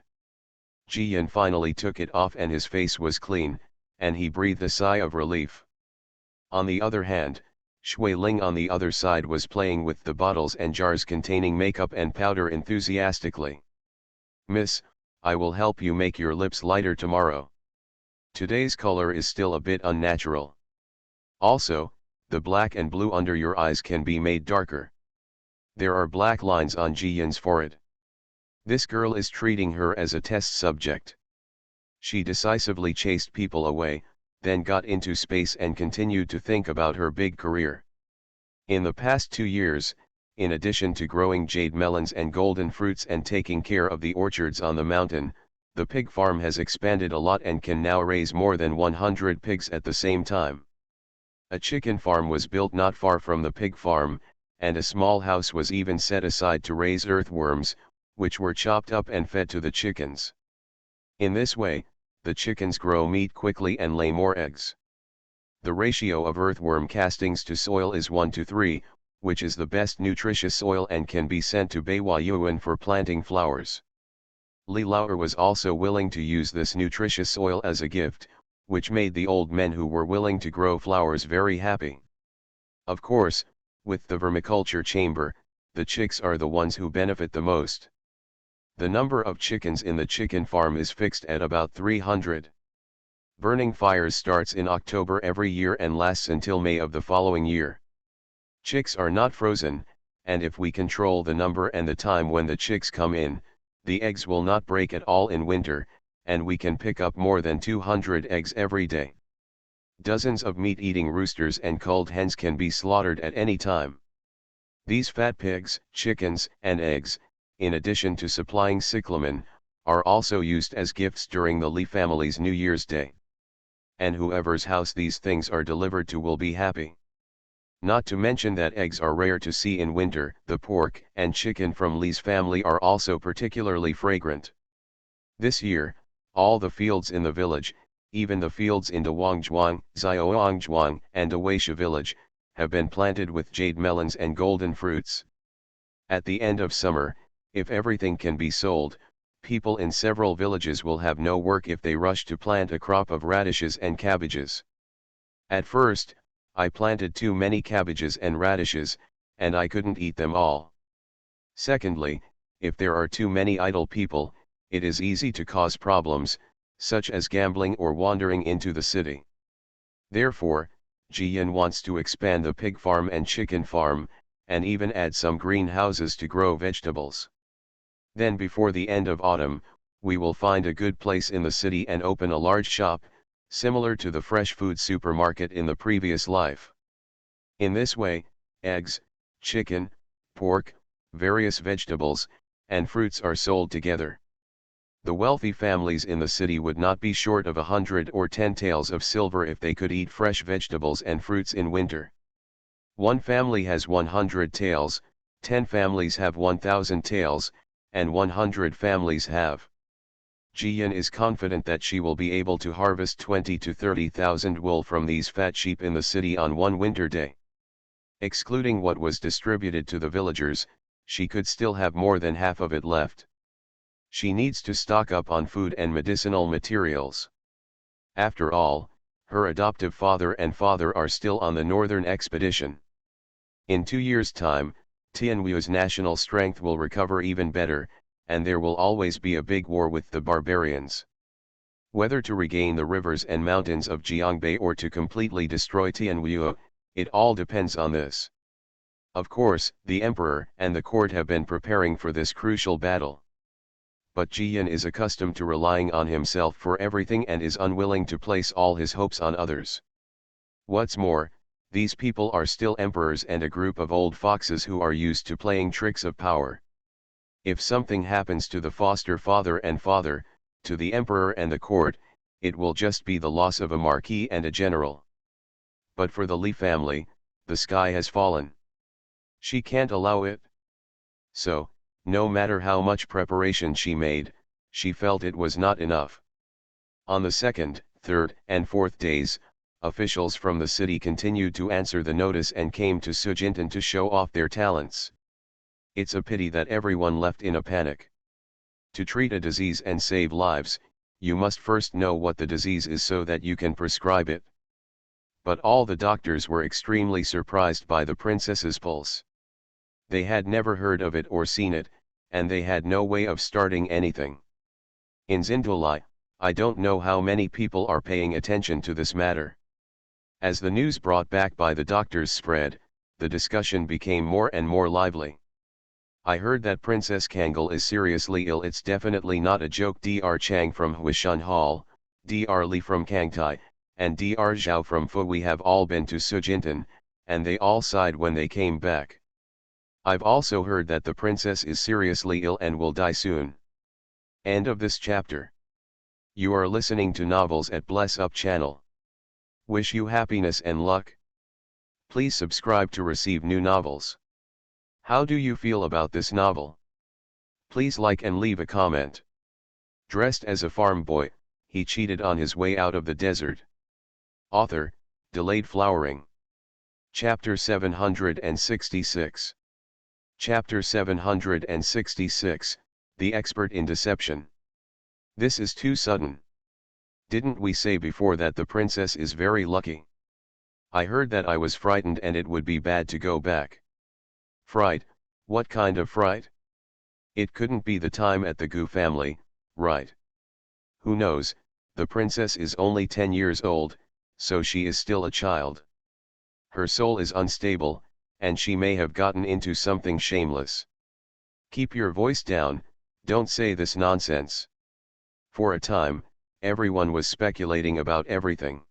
Jiyan finally took it off and his face was clean, and he breathed a sigh of relief. On the other hand, Shuiling on the other side was playing with the bottles and jars containing makeup and powder enthusiastically. "Miss, I will help you make your lips lighter tomorrow. Today's color is still a bit unnatural. Also, the black and blue under your eyes can be made darker. There are black lines on Jiyan's forehead. This girl is treating her as a test subject." She decisively chased people away, then got into space and continued to think about her big career. In the past 2 years, in addition to growing jade melons and golden fruits and taking care of the orchards on the mountain, the pig farm has expanded a lot and can now raise more than 100 pigs at the same time. A chicken farm was built not far from the pig farm, and a small house was even set aside to raise earthworms, which were chopped up and fed to the chickens. In this way, the chickens grow meat quickly and lay more eggs. The ratio of earthworm castings to soil is 1:3, which is the best nutritious soil and can be sent to Beihuayuan for planting flowers. Li Lauer was also willing to use this nutritious soil as a gift, which made the old men who were willing to grow flowers very happy. Of course, with the vermiculture chamber, the chicks are the ones who benefit the most. The number of chickens in the chicken farm is fixed at about 300. Burning fires starts in October every year and lasts until May of the following year. Chicks are not frozen, and if we control the number and the time when the chicks come in, the eggs will not break at all in winter, and we can pick up more than 200 eggs every day. Dozens of meat-eating roosters and culled hens can be slaughtered at any time. These fat pigs, chickens, and eggs, in addition to supplying cyclamen, are also used as gifts during the Li family's New Year's Day. And whoever's house these things are delivered to will be happy. Not to mention that eggs are rare to see in winter. The pork and chicken from Li's family are also particularly fragrant. This year, all the fields in the village, even the fields in Dawangjuang, Xiaoangjuang, and Dawaisha village, have been planted with jade melons and golden fruits. At the end of summer, if everything can be sold, people in several villages will have no work if they rush to plant a crop of radishes and cabbages. At first, I planted too many cabbages and radishes, and I couldn't eat them all. Secondly, if there are too many idle people, it is easy to cause problems, such as gambling or wandering into the city. Therefore, Jiyan wants to expand the pig farm and chicken farm, and even add some greenhouses to grow vegetables. Then before the end of autumn, we will find a good place in the city and open a large shop, similar to the fresh food supermarket in the previous life. In this way, eggs, chicken, pork, various vegetables, and fruits are sold together. The wealthy families in the city would not be short of 100 or 10 taels of silver if they could eat fresh vegetables and fruits in winter. One family has 100 taels, 10 families have 1,000 taels, and 100 families have. Jiyan is confident that she will be able to harvest 20 to 30,000 wool from these fat sheep in the city on one winter day. Excluding what was distributed to the villagers, she could still have more than half of it left. She needs to stock up on food and medicinal materials. After all, her adoptive father and father are still on the northern expedition. In 2 years' time, Tianwu's national strength will recover even better, and there will always be a big war with the barbarians. Whether to regain the rivers and mountains of Jiangbei or to completely destroy Tianwu, it all depends on this. Of course, the emperor and the court have been preparing for this crucial battle. But Jiyan is accustomed to relying on himself for everything and is unwilling to place all his hopes on others. What's more, these people are still emperors and a group of old foxes who are used to playing tricks of power. If something happens to the foster father and father, to the emperor and the court, it will just be the loss of a marquis and a general. But for the Li family, the sky has fallen. She can't allow it. So, no matter how much preparation she made, she felt it was not enough. On the second, third, and fourth days, officials from the city continued to answer the notice and came to Sujintan to show off their talents. It's a pity that everyone left in a panic. To treat a disease and save lives, you must first know what the disease is so that you can prescribe it. But all the doctors were extremely surprised by the princess's pulse. They had never heard of it or seen it, and they had no way of starting anything. In Xindulai, I don't know how many people are paying attention to this matter. As the news brought back by the doctors spread, the discussion became more and more lively. I heard that Princess Kangol is seriously ill. It's definitely not a joke. Dr. Chang from Huishan Hall, Dr. Li from Kangtai, and Dr. Zhao from Fui have all been to Sujintan, and they all sighed when they came back. I've also heard that the princess is seriously ill and will die soon. End of this chapter. You are listening to Novels at Bless Up channel. Wish you happiness and luck. Please subscribe to receive new novels. How do you feel about this novel? Please like and leave a comment. Dressed as a farm boy, he cheated on his way out of the desert. Author, Delayed Flowering. Chapter 766. Chapter 766, The Expert in Deception. This is too sudden. Didn't we say before that the princess is very lucky? I heard that. I was frightened and it would be bad to go back. Fright? What kind of fright? It couldn't be the time at the Gu family, right? Who knows, the princess is only 10 years old, so she is still a child. Her soul is unstable, and she may have gotten into something shameless. Keep your voice down, don't say this nonsense. For a time, everyone was speculating about everything.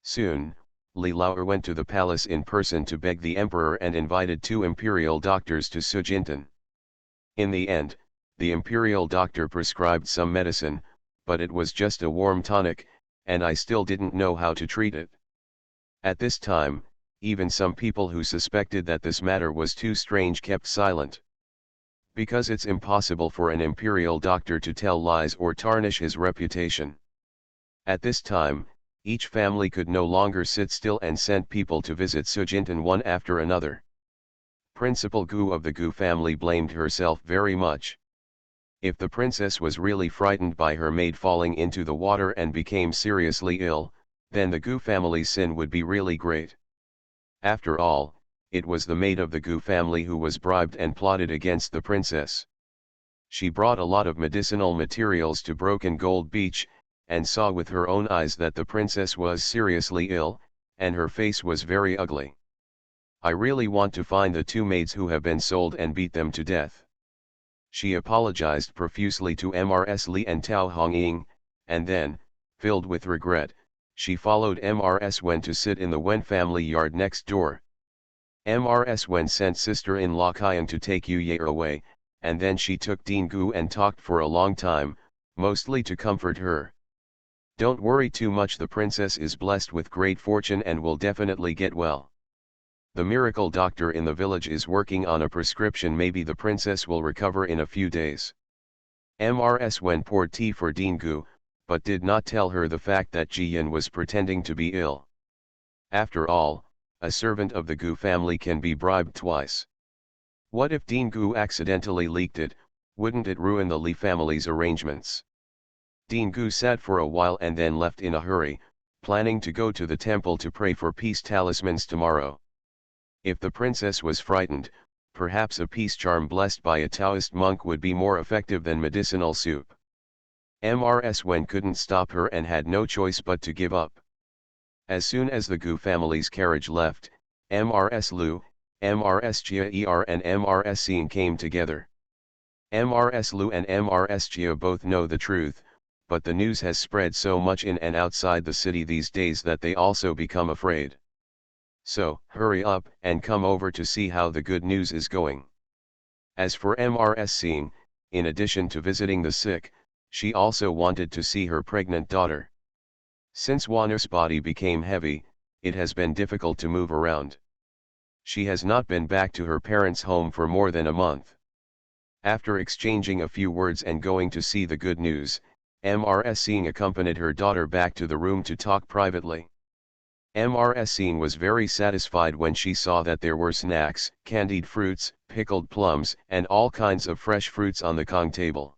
Soon, Li Laoer went to the palace in person to beg the emperor and invited 2 imperial doctors to Sujintan. In the end, the imperial doctor prescribed some medicine, but it was just a warm tonic, and I still didn't know how to treat it. At this time, even some people who suspected that this matter was too strange kept silent. Because it's impossible for an imperial doctor to tell lies or tarnish his reputation. At this time, each family could no longer sit still and sent people to visit Sujintan one after another. Principal Gu of the Gu family blamed herself very much. If the princess was really frightened by her maid falling into the water and became seriously ill, then the Gu family's sin would be really great. After all, it was the maid of the Gu family who was bribed and plotted against the princess. She brought a lot of medicinal materials to Broken Gold Beach, and saw with her own eyes that the princess was seriously ill, and her face was very ugly. I really want to find the two maids who have been sold and beat them to death. She apologized profusely to Mrs. Li and Tao Hongying, and then, filled with regret, she followed Mrs. Wen to sit in the Wen family yard next door. Mrs. Wen sent sister-in-law Qian to take Yu Ye away, and then she took Dean Gu and talked for a long time, mostly to comfort her. Don't worry too much, the princess is blessed with great fortune and will definitely get well. The miracle doctor in the village is working on a prescription, maybe the princess will recover in a few days. Mrs. Wen poured tea for Dean Gu, but did not tell her the fact that Ji Yin was pretending to be ill. After all, a servant of the Gu family can be bribed twice. What if Dean Gu accidentally leaked it? Wouldn't it ruin the Li family's arrangements? Dean Gu sat for a while and then left in a hurry, planning to go to the temple to pray for peace talismans tomorrow. If the princess was frightened, perhaps a peace charm blessed by a Taoist monk would be more effective than medicinal soup. Mrs. Wen couldn't stop her and had no choice but to give up. As soon as the Gu family's carriage left, Mrs. Lu, Mrs. Jia and Mrs. Sing came together. Mrs. Lu and Mrs. Jia both know the truth, but the news has spread so much in and outside the city these days that they also become afraid. So, hurry up and come over to see how the good news is going. As for Mrs. Sing, in addition to visiting the sick, she also wanted to see her pregnant daughter. Since Wanner's body became heavy, it has been difficult to move around. She has not been back to her parents' home for more than a month. After exchanging a few words and going to see the good news, Mrs. Sing accompanied her daughter back to the room to talk privately. Mrs. Sing was very satisfied when she saw that there were snacks, candied fruits, pickled plums, and all kinds of fresh fruits on the Kong table.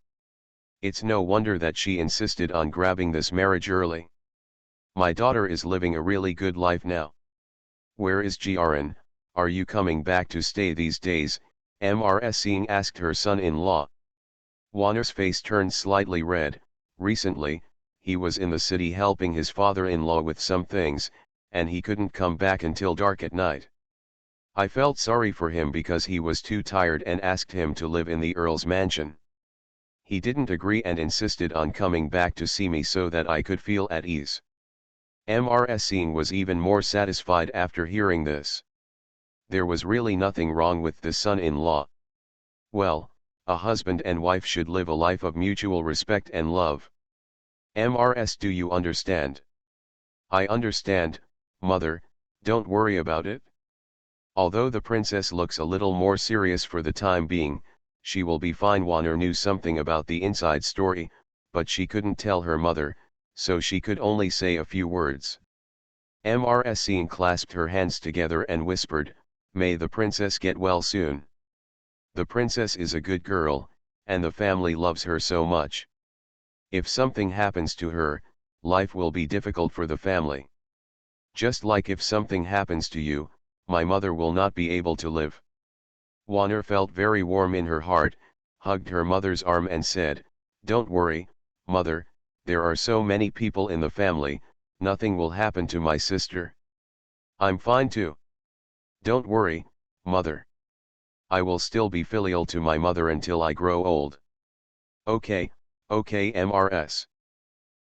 It's no wonder that she insisted on grabbing this marriage early. My daughter is living a really good life now. Where is Jiaran? Are you coming back to stay these days? Mrs. Sing asked her son-in-law. Wanner's face turned slightly red. Recently, he was in the city helping his father-in-law with some things, and he couldn't come back until dark at night. I felt sorry for him because he was too tired and asked him to live in the Earl's mansion. He didn't agree and insisted on coming back to see me so that I could feel at ease. Mrs. Sing was even more satisfied after hearing this. There was really nothing wrong with the son-in-law. Well, a husband and wife should live a life of mutual respect and love. Mrs. Do you understand? I understand, mother, don't worry about it. Although the princess looks a little more serious for the time being, she will be fine. Wanner knew something about the inside story, but she couldn't tell her mother, so she could only say a few words. Mrs. Sing clasped her hands together and whispered, "May the princess get well soon. The princess is a good girl, and the family loves her so much. If something happens to her, life will be difficult for the family. Just like if something happens to you, my mother will not be able to live." Wanner felt very warm in her heart, hugged her mother's arm and said, "Don't worry, mother, there are so many people in the family, nothing will happen to my sister. I'm fine too. Don't worry, mother. I will still be filial to my mother until I grow old." Okay, Mrs.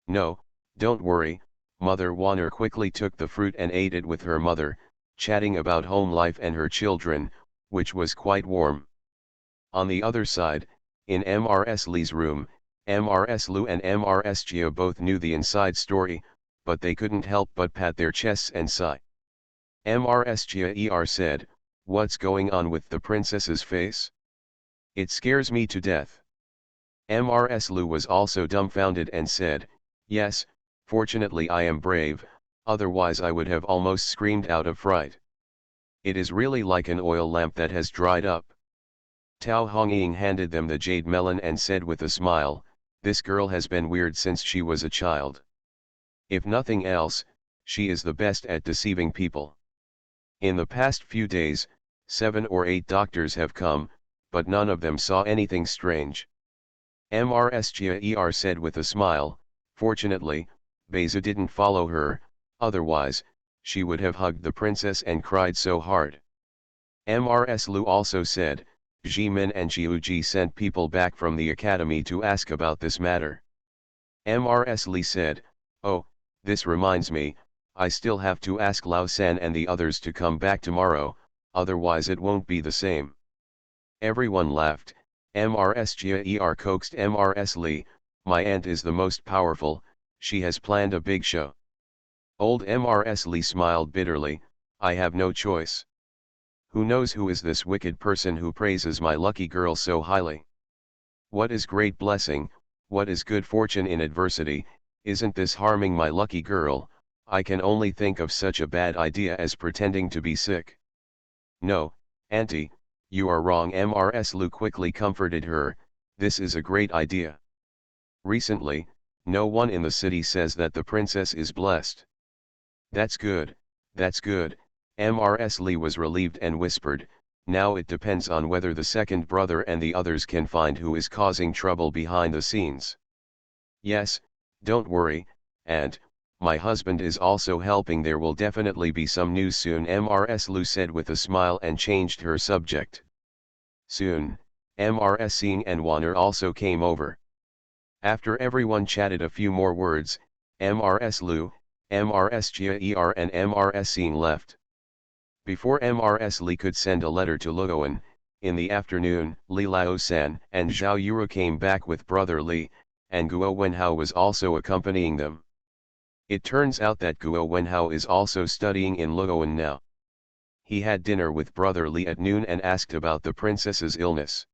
No, don't worry, mother. Wanner quickly took the fruit and ate it with her mother, chatting about home life and her children, which was quite warm. On the other side, in Mrs. Lee's room, Mrs. Lu and Mrs. Gia both knew the inside story, but they couldn't help but pat their chests and sigh. Mrs. Gia said, "What's going on with the princess's face? It scares me to death." Mrs. Lu was also dumbfounded and said, "Yes, fortunately I am brave, otherwise I would have almost screamed out of fright. It is really like an oil lamp that has dried up." Tao Hongying handed them the jade melon and said with a smile, "This girl has been weird since she was a child. If nothing else, she is the best at deceiving people. In the past few days, 7 or 8 doctors have come, but none of them saw anything strange." Mrs. Gia said with a smile, "Fortunately, Beza didn't follow her, otherwise, she would have hugged the princess and cried so hard." Mrs. Lu also said, "Jimin and Jiuji sent people back from the academy to ask about this matter." Mrs. Li said, "Oh, this reminds me, I still have to ask Lao San and the others to come back tomorrow, otherwise it won't be the same." Everyone laughed. Mrs. Gia coaxed Mrs. Li, "My aunt is the most powerful, she has planned a big show." Old Mrs. Li smiled bitterly, "I have no choice. Who knows who is this wicked person who praises my lucky girl so highly? What is great blessing, what is good fortune in adversity, isn't this harming my lucky girl? I can only think of such a bad idea as pretending to be sick." "No, auntie, you are wrong." Mrs. Lu quickly comforted her, "This is a great idea. Recently, no one in the city says that the princess is blessed." "That's good, that's good." Mrs. Li was relieved and whispered, "Now it depends on whether the second brother and the others can find who is causing trouble behind the scenes." "Yes, don't worry, and my husband is also helping. There will definitely be some news soon," Mrs. Lu said with a smile and changed her subject. Soon, Mrs. Singh and Wanner also came over. After everyone chatted a few more words, Mrs. Lu, Mrs. Gia and Mrs. Singh left. Before Mrs. Li could send a letter to Luoan, in the afternoon, Li Lao-san and Zhao Yuru came back with brother Li, and Guo Wenhao was also accompanying them. It turns out that Guo Wenhao is also studying in Luoan now. He had dinner with brother Li at noon and asked about the princess's illness.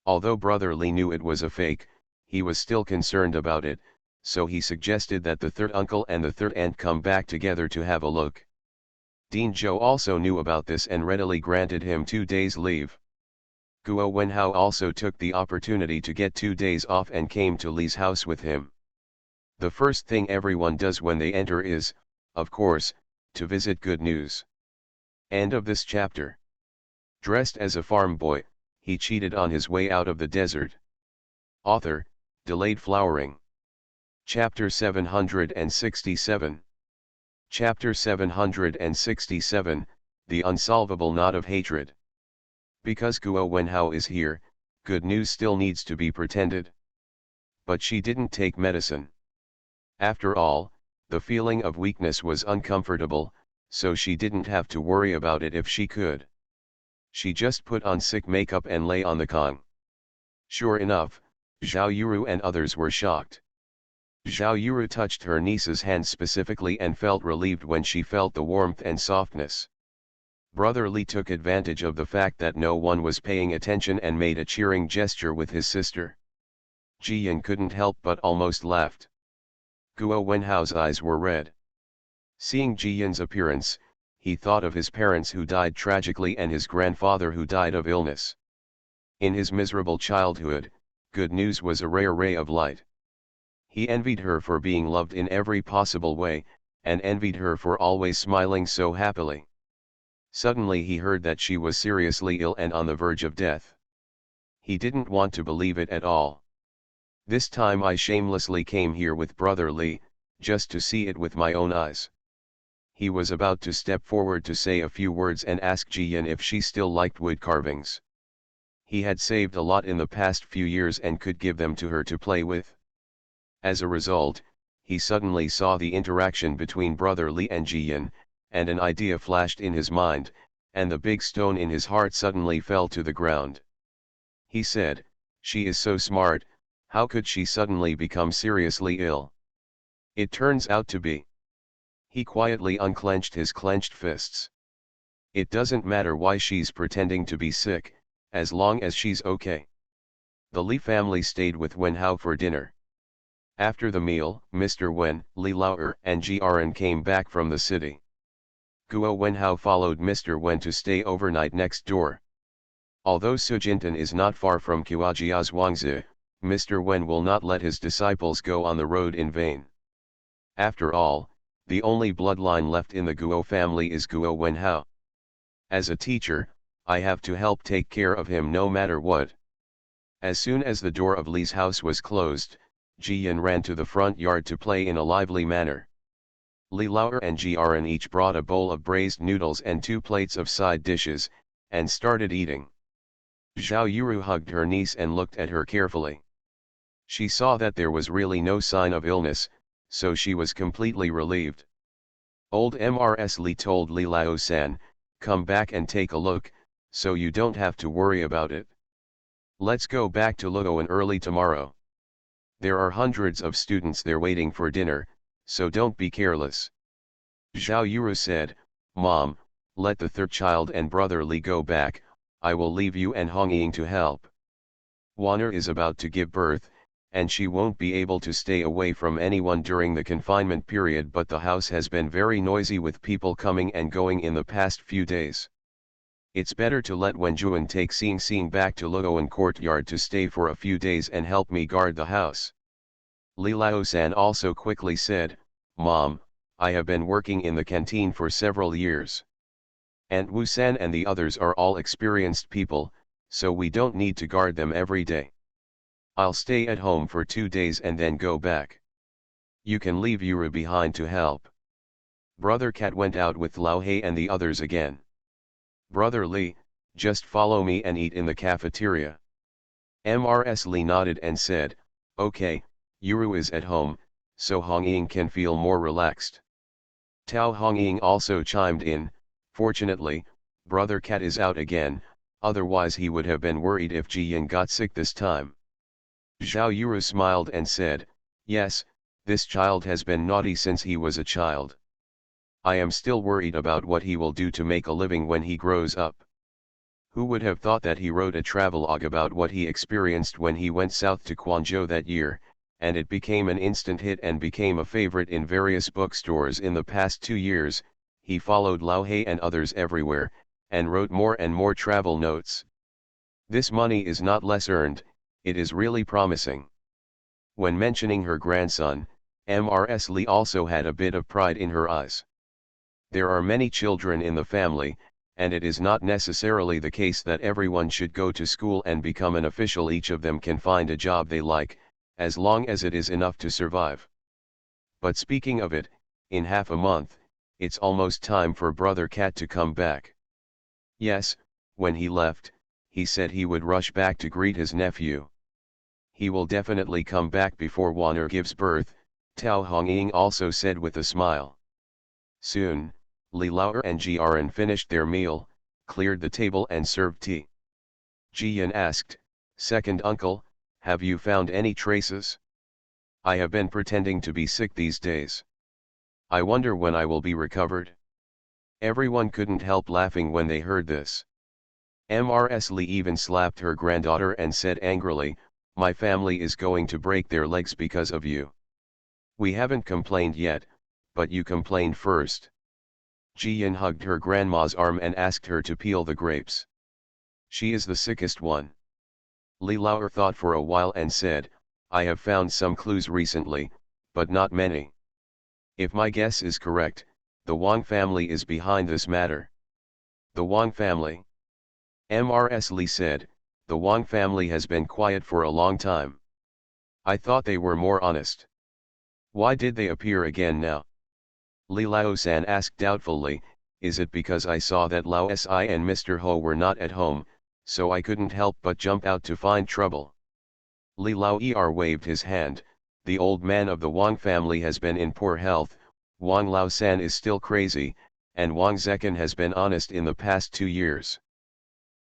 Although brother Li knew it was a fake, he was still concerned about it, so he suggested that the third uncle and the third aunt come back together to have a look. Dean Zhou also knew about this and readily granted him 2 days leave. Guo Wenhao also took the opportunity to get 2 days off and came to Li's house with him. The first thing everyone does when they enter is, of course, to visit Good News. End of this chapter. Dressed as a farm boy, he cheated on his way out of the desert. Author, Delayed Flowering. Chapter 767. Chapter 767, The Unsolvable Knot of Hatred. Because Guo Wenhao is here, Good News still needs to be pretended. But she didn't take medicine. After all, the feeling of weakness was uncomfortable, so she didn't have to worry about it if she could. She just put on sick makeup and lay on the kong. Sure enough, Zhao Yuru and others were shocked. Zhao Yuru touched her niece's hand specifically and felt relieved when she felt the warmth and softness. Brother Li took advantage of the fact that no one was paying attention and made a cheering gesture with his sister. Jiyan couldn't help but almost laughed. Guo Wenhao's eyes were red. Seeing Jiyan's appearance, he thought of his parents who died tragically and his grandfather who died of illness. In his miserable childhood, Good News was a rare ray of light. He envied her for being loved in every possible way, and envied her for always smiling so happily. Suddenly he heard that she was seriously ill and on the verge of death. He didn't want to believe it at all. "This time I shamelessly came here with brother Li, just to see it with my own eyes." He was about to step forward to say a few words and ask Jiyan if she still liked wood carvings. He had saved a lot in the past few years and could give them to her to play with. As a result, he suddenly saw the interaction between brother Li and Jiyan, and an idea flashed in his mind, and the big stone in his heart suddenly fell to the ground. He said, she is so smart, how could she suddenly become seriously ill? It turns out to be. He quietly unclenched his clenched fists. It doesn't matter why she's pretending to be sick, as long as she's okay. The Li family stayed with Wen Hao for dinner. After the meal, Mr. Wen, Li Laoer and Jiren came back from the city. Guo Wenhao followed Mr. Wen to stay overnight next door. Although Sujintan is not far from Kuajia's Wangzi, Mr. Wen will not let his disciples go on the road in vain. After all, the only bloodline left in the Guo family is Guo Wenhao. As a teacher, I have to help take care of him no matter what. As soon as the door of Li's house was closed, Jiyan ran to the front yard to play in a lively manner. Li Laoer and Jiren each brought a bowl of braised noodles and 2 plates of side dishes, and started eating. Zhao Yuru hugged her niece and looked at her carefully. She saw that there was really no sign of illness, so she was completely relieved. Old Mrs. Li told Li Lao-san, come back and take a look, so you don't have to worry about it. Let's go back to Luoan early tomorrow. There are hundreds of students there waiting for dinner, so don't be careless. Zhao Yuru said, Mom, let the third child and brother Li go back, I will leave you and Hong Ying to help. Wanner is about to give birth, and she won't be able to stay away from anyone during the confinement period, but the house has been very noisy with people coming and going in the past few days. It's better to let Wenjuan take Xing Xing back to Luoan courtyard to stay for a few days and help me guard the house. Li Lao-san also quickly said, Mom, I have been working in the canteen for several years. Aunt Wu-san and the others are all experienced people, so we don't need to guard them every day. I'll stay at home for 2 days and then go back. You can leave Yuru behind to help. Brother Cat went out with Lao Hei and the others again. Brother Li, just follow me and eat in the cafeteria. Mrs. Li nodded and said, okay, Yuru is at home, so Hong Ying can feel more relaxed. Tao Hong Ying also chimed in, fortunately, Brother Cat is out again, otherwise he would have been worried if Jiyan got sick this time. Zhao Yuru smiled and said, yes, this child has been naughty since he was a child. I am still worried about what he will do to make a living when he grows up. Who would have thought that he wrote a travelogue about what he experienced when he went south to Quanzhou that year, and it became an instant hit and became a favorite in various bookstores in the past 2 years. He followed Lao Hei and others everywhere, and wrote more and more travel notes. This money is not less earned, it is really promising. When mentioning her grandson, Mrs. Li also had a bit of pride in her eyes. There are many children in the family, and it is not necessarily the case that everyone should go to school and become an official. Each of them can find a job they like, as long as it is enough to survive. But speaking of it, in half a month, it's almost time for Brother Cat to come back. Yes, when he left, he said he would rush back to greet his nephew. He will definitely come back before Wanner gives birth, Tao Hongying also said with a smile. Soon, Li Laoer and Jiren finished their meal, cleared the table and served tea. Jiyan asked, second uncle, have you found any traces? I have been pretending to be sick these days. I wonder when I will be recovered. Everyone couldn't help laughing when they heard this. Mrs. Li even slapped her granddaughter and said angrily, my family is going to break their legs because of you. We haven't complained yet, but you complained first. Jiyan hugged her grandma's arm and asked her to peel the grapes. She is the sickest one. Li Laoer thought for a while and said, I have found some clues recently, but not many. If my guess is correct, the Wang family is behind this matter. The Wang family? Mrs. Li said, the Wang family has been quiet for a long time. I thought they were more honest. Why did they appear again now? Li Lao-san asked doubtfully, is it because I saw that Lao Si and Mr. Ho were not at home, so I couldn't help but jump out to find trouble? Li Lao-er waved his hand, the old man of the Wang family has been in poor health, Wang Lao-san is still crazy, and Wang Zekan has been honest in the past 2 years.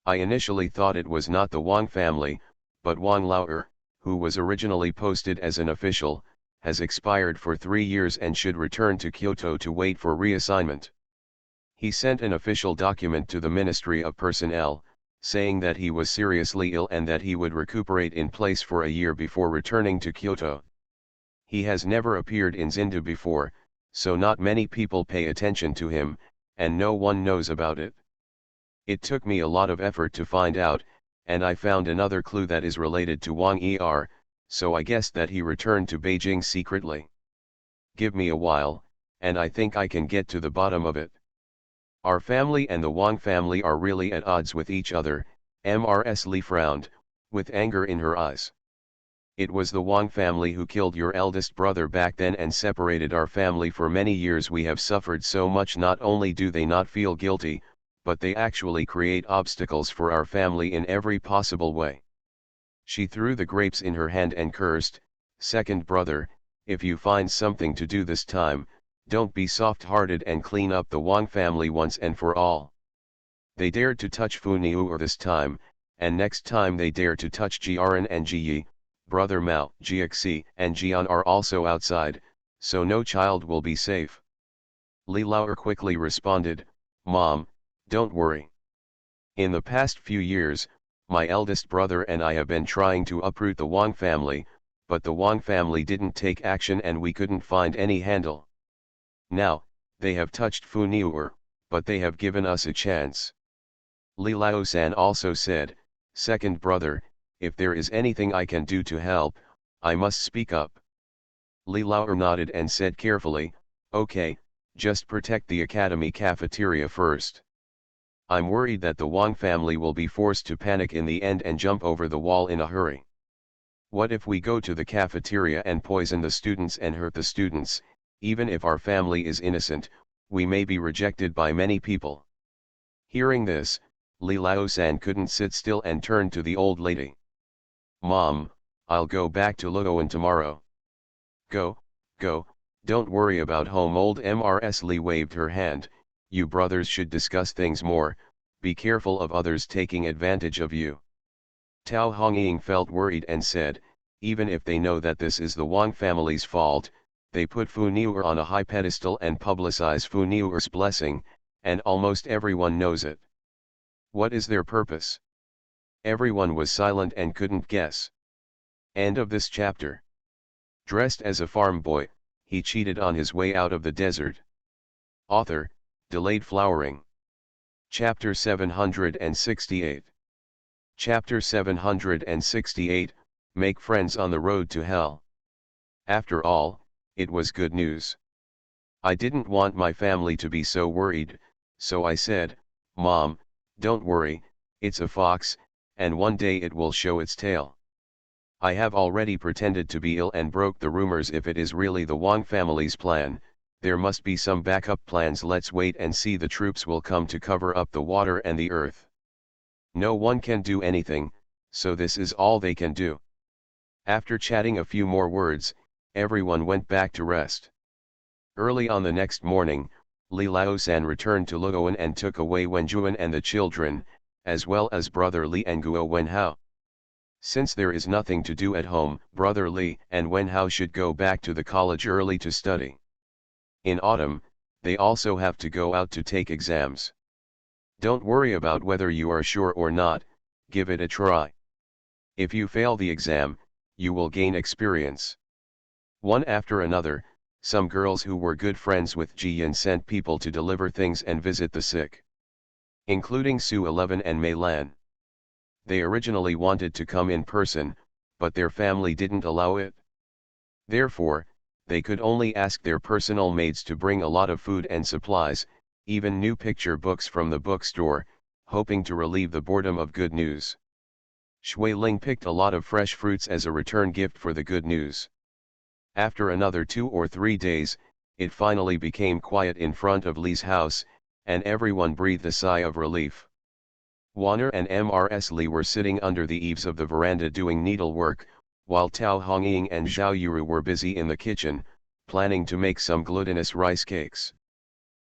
I initially thought it was not the Wang family, but Wang Laoer, who was originally posted as an official, has expired for 3 years and should return to Kyoto to wait for reassignment. He sent an official document to the Ministry of Personnel, saying that he was seriously ill and that he would recuperate in place for a year before returning to Kyoto. He has never appeared in Zindu before, so not many people pay attention to him, and no one knows about it. It took me a lot of effort to find out, and I found another clue that is related to Wang Er, so I guessed that he returned to Beijing secretly. Give me a while, and I think I can get to the bottom of it. Our family and the Wang family are really at odds with each other. Mrs. Li frowned, with anger in her eyes. It was the Wang family who killed your eldest brother back then and separated our family for many years. We have suffered so much. Not only do they not feel guilty, but they actually create obstacles for our family in every possible way. She threw the grapes in her hand and cursed, "Second brother, if you find something to do this time, don't be soft-hearted and clean up the Wang family once and for all." They dared to touch Fu Niuer this time, and next time they dare to touch Jiaran and Ji. Brother Mao, Jiaxi, and Jian are also outside, so no child will be safe. Li Laoer quickly responded, "Mom, don't worry. In the past few years, my eldest brother and I have been trying to uproot the Wang family, but the Wang family didn't take action and we couldn't find any handle. Now, they have touched Fu Niuer, but they have given us a chance." Li Lao-san also said, "Second brother, if there is anything I can do to help, I must speak up." Li Laoer nodded and said carefully, "Okay, just protect the academy cafeteria first. I'm worried that the Wang family will be forced to panic in the end and jump over the wall in a hurry. What if we go to the cafeteria and poison the students and hurt the students? Even if our family is innocent, we may be rejected by many people." Hearing this, Li Lao-san couldn't sit still and turned to the old lady. "Mom, I'll go back to Luoan tomorrow." Go, don't worry about home." Old Mrs. Li waved her hand, "You brothers should discuss things more, be careful of others taking advantage of you." Tao Hongying felt worried and said, "Even if they know that this is the Wang family's fault, they put Fu Niuer on a high pedestal and publicize Fu Niuer's blessing, and almost everyone knows it. What is their purpose?" Everyone was silent and couldn't guess. End of this chapter. Dressed as a farm boy, he cheated on his way out of the desert. Author, Delayed Flowering. Chapter 768. Chapter 768, Make Friends on the Road to Hell. After all, it was good news. I didn't want my family to be so worried, so I said, "Mom, don't worry, it's a fox, and one day it will show its tail." I have already pretended to be ill and broke the rumors. If it is really the Wang family's plan, there must be some backup plans. Let's wait and see. The troops will come to cover up the water and the earth. No one can do anything, so this is all they can do. After chatting a few more words, everyone went back to rest. Early on the next morning, Li Lao-san returned to Luoan and took away Wenjuan and the children, as well as brother Li and Guo Wenhao. Since there is nothing to do at home, brother Li and Wenhao should go back to the college early to study. In autumn, they also have to go out to take exams. Don't worry about whether you are sure or not, give it a try. If you fail the exam, you will gain experience. One after another, some girls who were good friends with Jiyan sent people to deliver things and visit the sick, including Su 11 and Mei Lan. They originally wanted to come in person, but their family didn't allow it. Therefore, they could only ask their personal maids to bring a lot of food and supplies, even new picture books from the bookstore, hoping to relieve the boredom of good news. Shui Ling picked a lot of fresh fruits as a return gift for the good news. After another 2 or 3 days, it finally became quiet in front of Li's house, and everyone breathed a sigh of relief. Wanner and Mrs. Li were sitting under the eaves of the veranda doing needlework, while Tao Hongying and Zhao Yuru were busy in the kitchen, planning to make some glutinous rice cakes.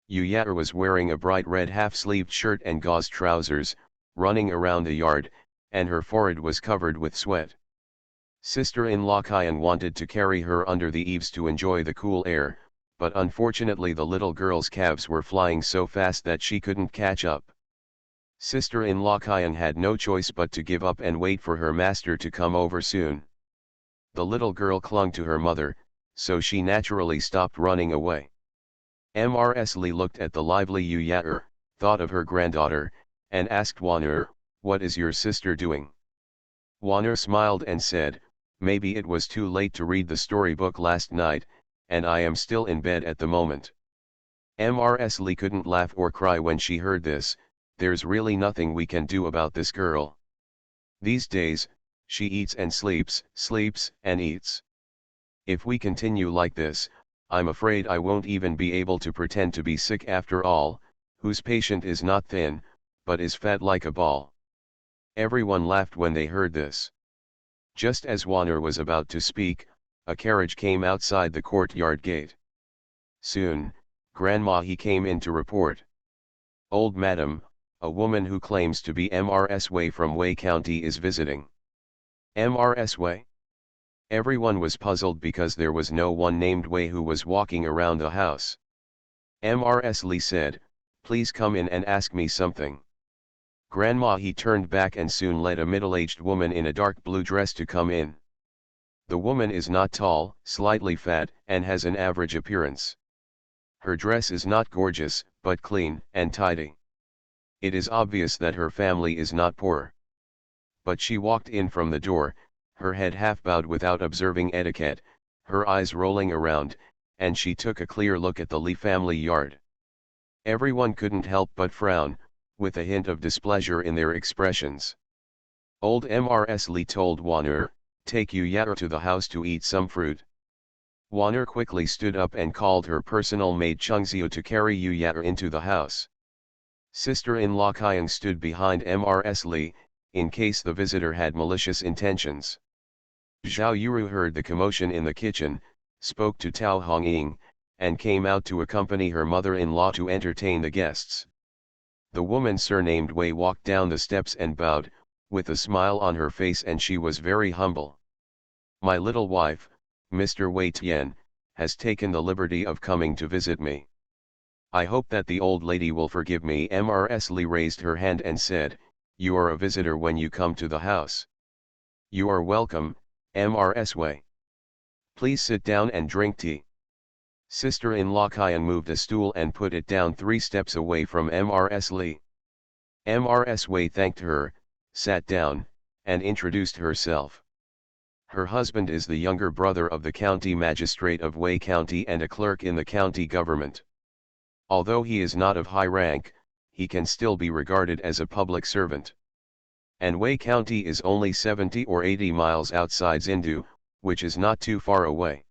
Yu Yater was wearing a bright red half-sleeved shirt and gauze trousers, running around the yard, and her forehead was covered with sweat. Sister-in-law Kyan wanted to carry her under the eaves to enjoy the cool air, but unfortunately the little girl's calves were flying so fast that she couldn't catch up. Sister-in-law Kyan had no choice but to give up and wait for her master to come over soon. The little girl clung to her mother, so she naturally stopped running away. Mrs. Lee looked at the lively Yuyaer, thought of her granddaughter, and asked Wanner, "What is your sister doing?" Wanner smiled and said, "Maybe it was too late to read the storybook last night, and I am still in bed at the moment." Mrs. Lee couldn't laugh or cry when she heard this. "There's really nothing we can do about this girl. These days, she eats and sleeps and eats. If we continue like this, I'm afraid I won't even be able to pretend to be sick after all. Whose patient is not thin, but is fat like a ball?" Everyone laughed when they heard this. Just as Wanner was about to speak, a carriage came outside the courtyard gate. Soon, Grandma he came in to report. "Old Madam, a woman who claims to be Mrs. Wei from Wei County is visiting." Mrs. Wei? Everyone was puzzled because there was no one named Wei who was walking around the house. Mrs. Lee said, "Please come in and ask me something." Grandma he turned back and soon led a middle-aged woman in a dark blue dress to come in. The woman is not tall, slightly fat, and has an average appearance. Her dress is not gorgeous, but clean and tidy. It is obvious that her family is not poor. But she walked in from the door, her head half bowed without observing etiquette, her eyes rolling around, and she took a clear look at the Lee family yard. Everyone couldn't help but frown, with a hint of displeasure in their expressions. Old Mrs. Lee told Wanner, "Take Yuyaer to the house to eat some fruit." Wanner quickly stood up and called her personal maid Chungziu to carry Yuyaer into the house. Sister-in-law Kyung stood behind Mrs. Lee, in case the visitor had malicious intentions. Zhao Yuru heard the commotion in the kitchen, spoke to Tao Hongying, and came out to accompany her mother-in-law to entertain the guests. The woman surnamed Wei walked down the steps and bowed, with a smile on her face, and she was very humble. "My little wife, Mr. Wei Tian, has taken the liberty of coming to visit me. I hope that the old lady will forgive me." Mrs. Lee raised her hand and said, "You are a visitor when you come to the house. You are welcome, Mrs. Wei. Please sit down and drink tea." Sister-in-law Kyan moved a stool and put it down 3 steps away from Mrs. Lee. Mrs. Wei thanked her, sat down, and introduced herself. Her husband is the younger brother of the county magistrate of Wei County and a clerk in the county government. Although he is not of high rank, he can still be regarded as a public servant. And Wei County is only 70 or 80 miles outside Zindu, which is not too far away.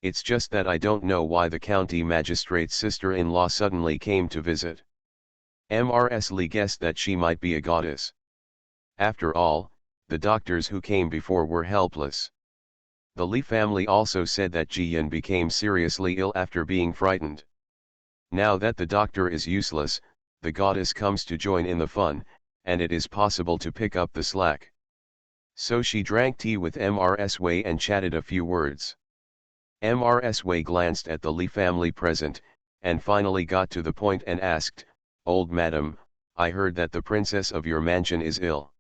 It's just that I don't know why the county magistrate's sister-in-law suddenly came to visit. Mrs. Lee guessed that she might be a goddess. After all, the doctors who came before were helpless. The Lee family also said that Ji Yan became seriously ill after being frightened. Now that the doctor is useless, the goddess comes to join in the fun, and it is possible to pick up the slack. So she drank tea with Mrs. Wei and chatted a few words. Mrs. Wei glanced at the Lee family present, and finally got to the point and asked, "Old madam, I heard that the princess of your mansion is ill.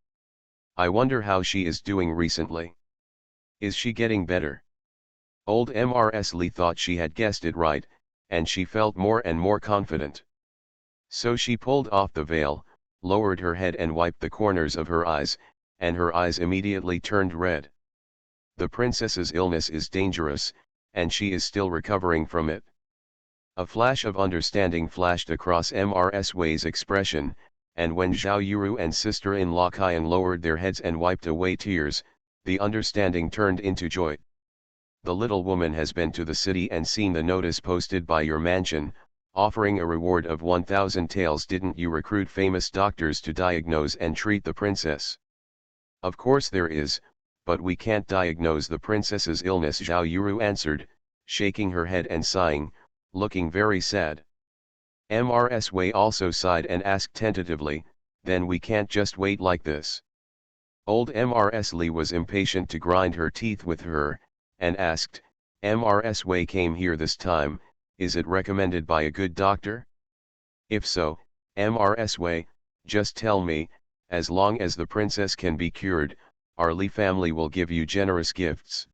I wonder how she is doing recently. Is she getting better?" Old Mrs. Lee thought she had guessed it right, and she felt more and more confident. So she pulled off the veil, lowered her head and wiped the corners of her eyes, and her eyes immediately turned red. The princess's illness is dangerous, and she is still recovering from it. A flash of understanding flashed across Mrs. Wei's expression, and when Zhao Yuru and sister-in-law Kyan lowered their heads and wiped away tears, the understanding turned into joy. "The little woman has been to the city and seen the notice posted by your mansion, offering a reward of 1,000 taels. Didn't you recruit famous doctors to diagnose and treat the princess?" "Of course there is, but we can't diagnose the princess's illness," Zhao Yuru answered, shaking her head and sighing, looking very sad. Mrs. Wei also sighed and asked tentatively, then we can't just wait like this. Old Mrs. Lee was impatient to grind her teeth with her, and asked, Mrs. Wei came here this time, is it recommended by a good doctor? If so, Mrs. Wei, just tell me, as long as the princess can be cured, our Lee family will give you generous gifts.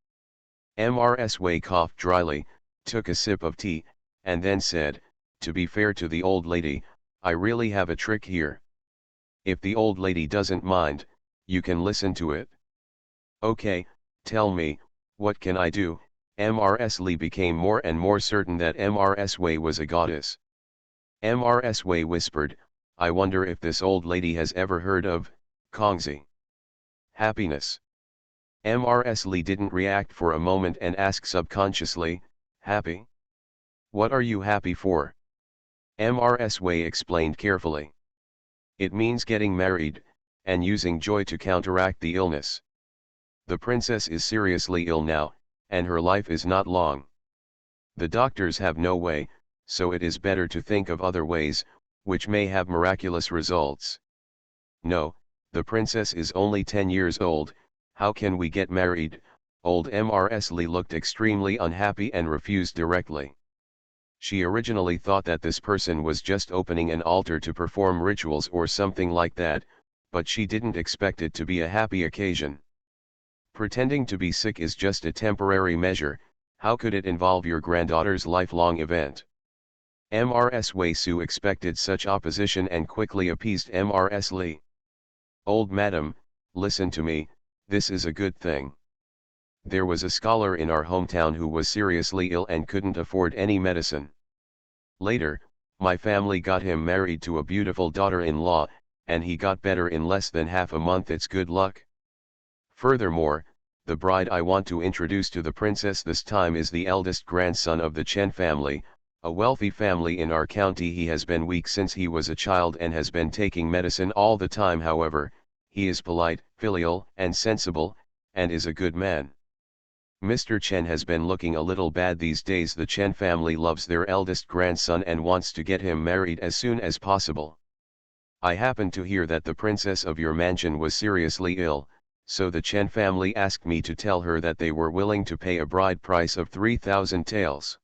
Mrs. Wei coughed dryly, took a sip of tea, and then said, to be fair to the old lady, I really have a trick here. If the old lady doesn't mind, you can listen to it. Okay, tell me, what can I do? Mrs. Lee became more and more certain that Mrs. Wei was a goddess. Mrs. Wei whispered, I wonder if this old lady has ever heard of Kongzi. Happiness. Mrs. Lee didn't react for a moment and asked subconsciously, happy? What are you happy for? Mrs. Wei explained carefully. It means getting married, and using joy to counteract the illness. The princess is seriously ill now, and her life is not long. The doctors have no way, so it is better to think of other ways, which may have miraculous results. No, the princess is only 10 years old, how can we get married? Old Mrs. Lee looked extremely unhappy and refused directly. She originally thought that this person was just opening an altar to perform rituals or something like that, but she didn't expect it to be a happy occasion. Pretending to be sick is just a temporary measure, how could it involve your granddaughter's lifelong event? Mrs. Wei Su expected such opposition and quickly appeased Mrs. Lee. Old madam, listen to me, this is a good thing. There was a scholar in our hometown who was seriously ill and couldn't afford any medicine. Later, my family got him married to a beautiful daughter-in-law, and he got better in less than half a month. It's good luck. Furthermore, the bride I want to introduce to the princess this time is the eldest grandson of the Chen family, a wealthy family in our county. He has been weak since he was a child and has been taking medicine all the time. However, he is polite, filial, and sensible, and is a good man. Mr. Chen has been looking a little bad these days. The Chen family loves their eldest grandson and wants to get him married as soon as possible. I happened to hear that the princess of your mansion was seriously ill, so the Chen family asked me to tell her that they were willing to pay a bride price of 3,000 taels.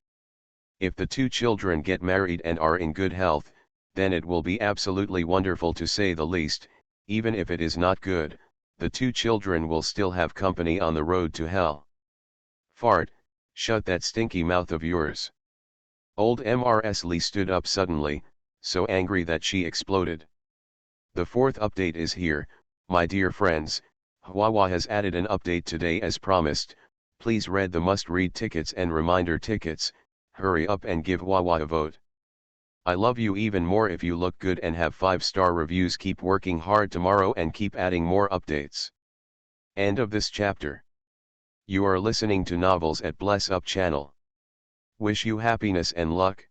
If the two children get married and are in good health, then it will be absolutely wonderful, to say the least. Even if it is not good, the two children will still have company on the road to hell. Fart, shut that stinky mouth of yours. Old Mrs. Lee stood up suddenly, so angry that she exploded. The fourth update is here, my dear friends. Huawei has added an update today as promised. Please read the must-read tickets and reminder tickets. Hurry up and give Huawei a vote. I love you even more if you look good and have 5-star reviews. Keep working hard tomorrow and keep adding more updates. End of this chapter. You are listening to Novels at Bless Up channel. Wish you happiness and luck.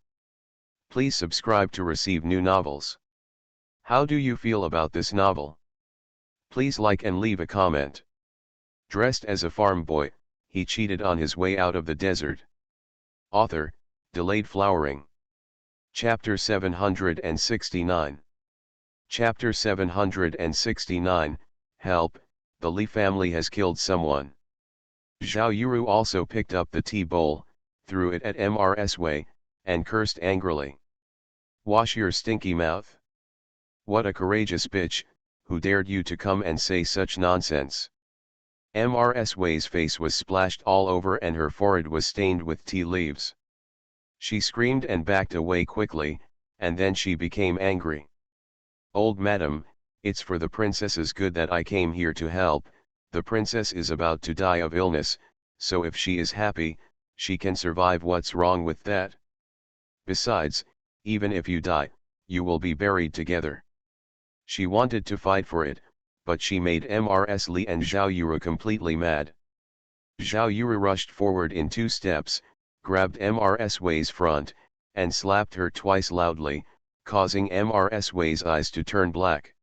Please subscribe to receive new novels. How do you feel about this novel? Please like and leave a comment. Dressed as a farm boy, he cheated on his way out of the desert. Author, Delayed Flowering. Chapter 769. Chapter 769, Help, the Li family has killed someone. Zhao Yuru also picked up the tea bowl, threw it at Mrs. Wei, and cursed angrily. Wash your stinky mouth. What a courageous bitch, who dared you to come and say such nonsense? Mrs. Wei's face was splashed all over and her forehead was stained with tea leaves. She screamed and backed away quickly, and then she became angry. Old madam, it's for the princess's good that I came here to help. The princess is about to die of illness, so if she is happy, she can survive. What's wrong with that? Besides, even if you die, you will be buried together. She wanted to fight for it, but she made Mrs. Lee and Zhao Yuru completely mad. Zhao Yuru rushed forward in 2 steps, grabbed Mrs. Wei's front, and slapped her twice loudly, causing Mrs. Wei's eyes to turn black.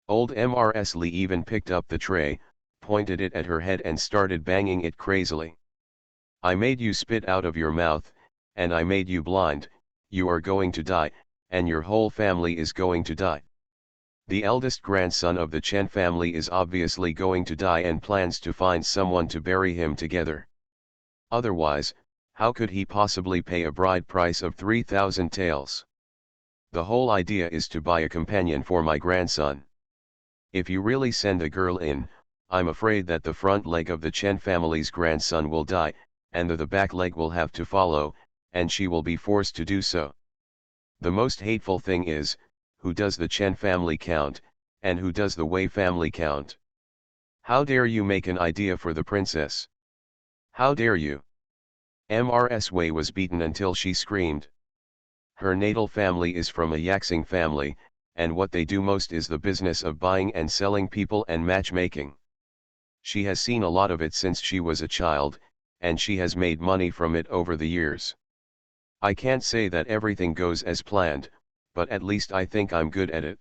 Old Mrs. Lee even picked up the tray, pointed it at her head and started banging it crazily. I made you spit out of your mouth, and I made you blind. You are going to die, and your whole family is going to die. The eldest grandson of the Chen family is obviously going to die and plans to find someone to bury him together. Otherwise, how could he possibly pay a bride price of 3,000 taels? The whole idea is to buy a companion for my grandson. If you really send a girl in, I'm afraid that the front leg of the Chen family's grandson will die, and the back leg will have to follow, and she will be forced to do so. The most hateful thing is, who does the Chen family count, and who does the Wei family count? How dare you make an idea for the princess? How dare you? Mrs. Wei was beaten until she screamed. Her natal family is from a Yaxing family, and what they do most is the business of buying and selling people and matchmaking. She has seen a lot of it since she was a child, and she has made money from it over the years. I can't say that everything goes as planned, but at least I think I'm good at it.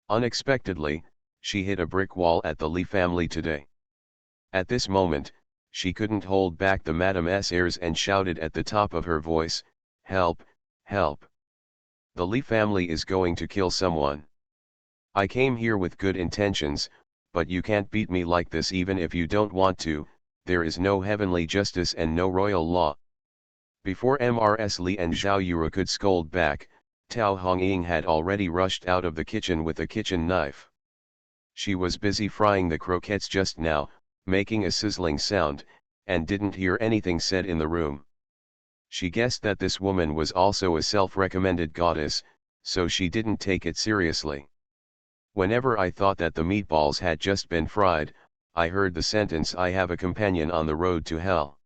Unexpectedly, she hit a brick wall at the Li family today. At this moment, she couldn't hold back the Madame's airs and shouted at the top of her voice, "Help, help! The Li family is going to kill someone. I came here with good intentions, but you can't beat me like this even if you don't want to. There is no heavenly justice and no royal law." Before Mrs. Li and Zhao Yura could scold back, Tao Hongying had already rushed out of the kitchen with a kitchen knife. She was busy frying the croquettes just now, making a sizzling sound, and didn't hear anything said in the room. She guessed that this woman was also a self-recommended goddess, so she didn't take it seriously. Whenever I thought that the meatballs had just been fried, I heard the sentence, "I have a companion on the road to hell."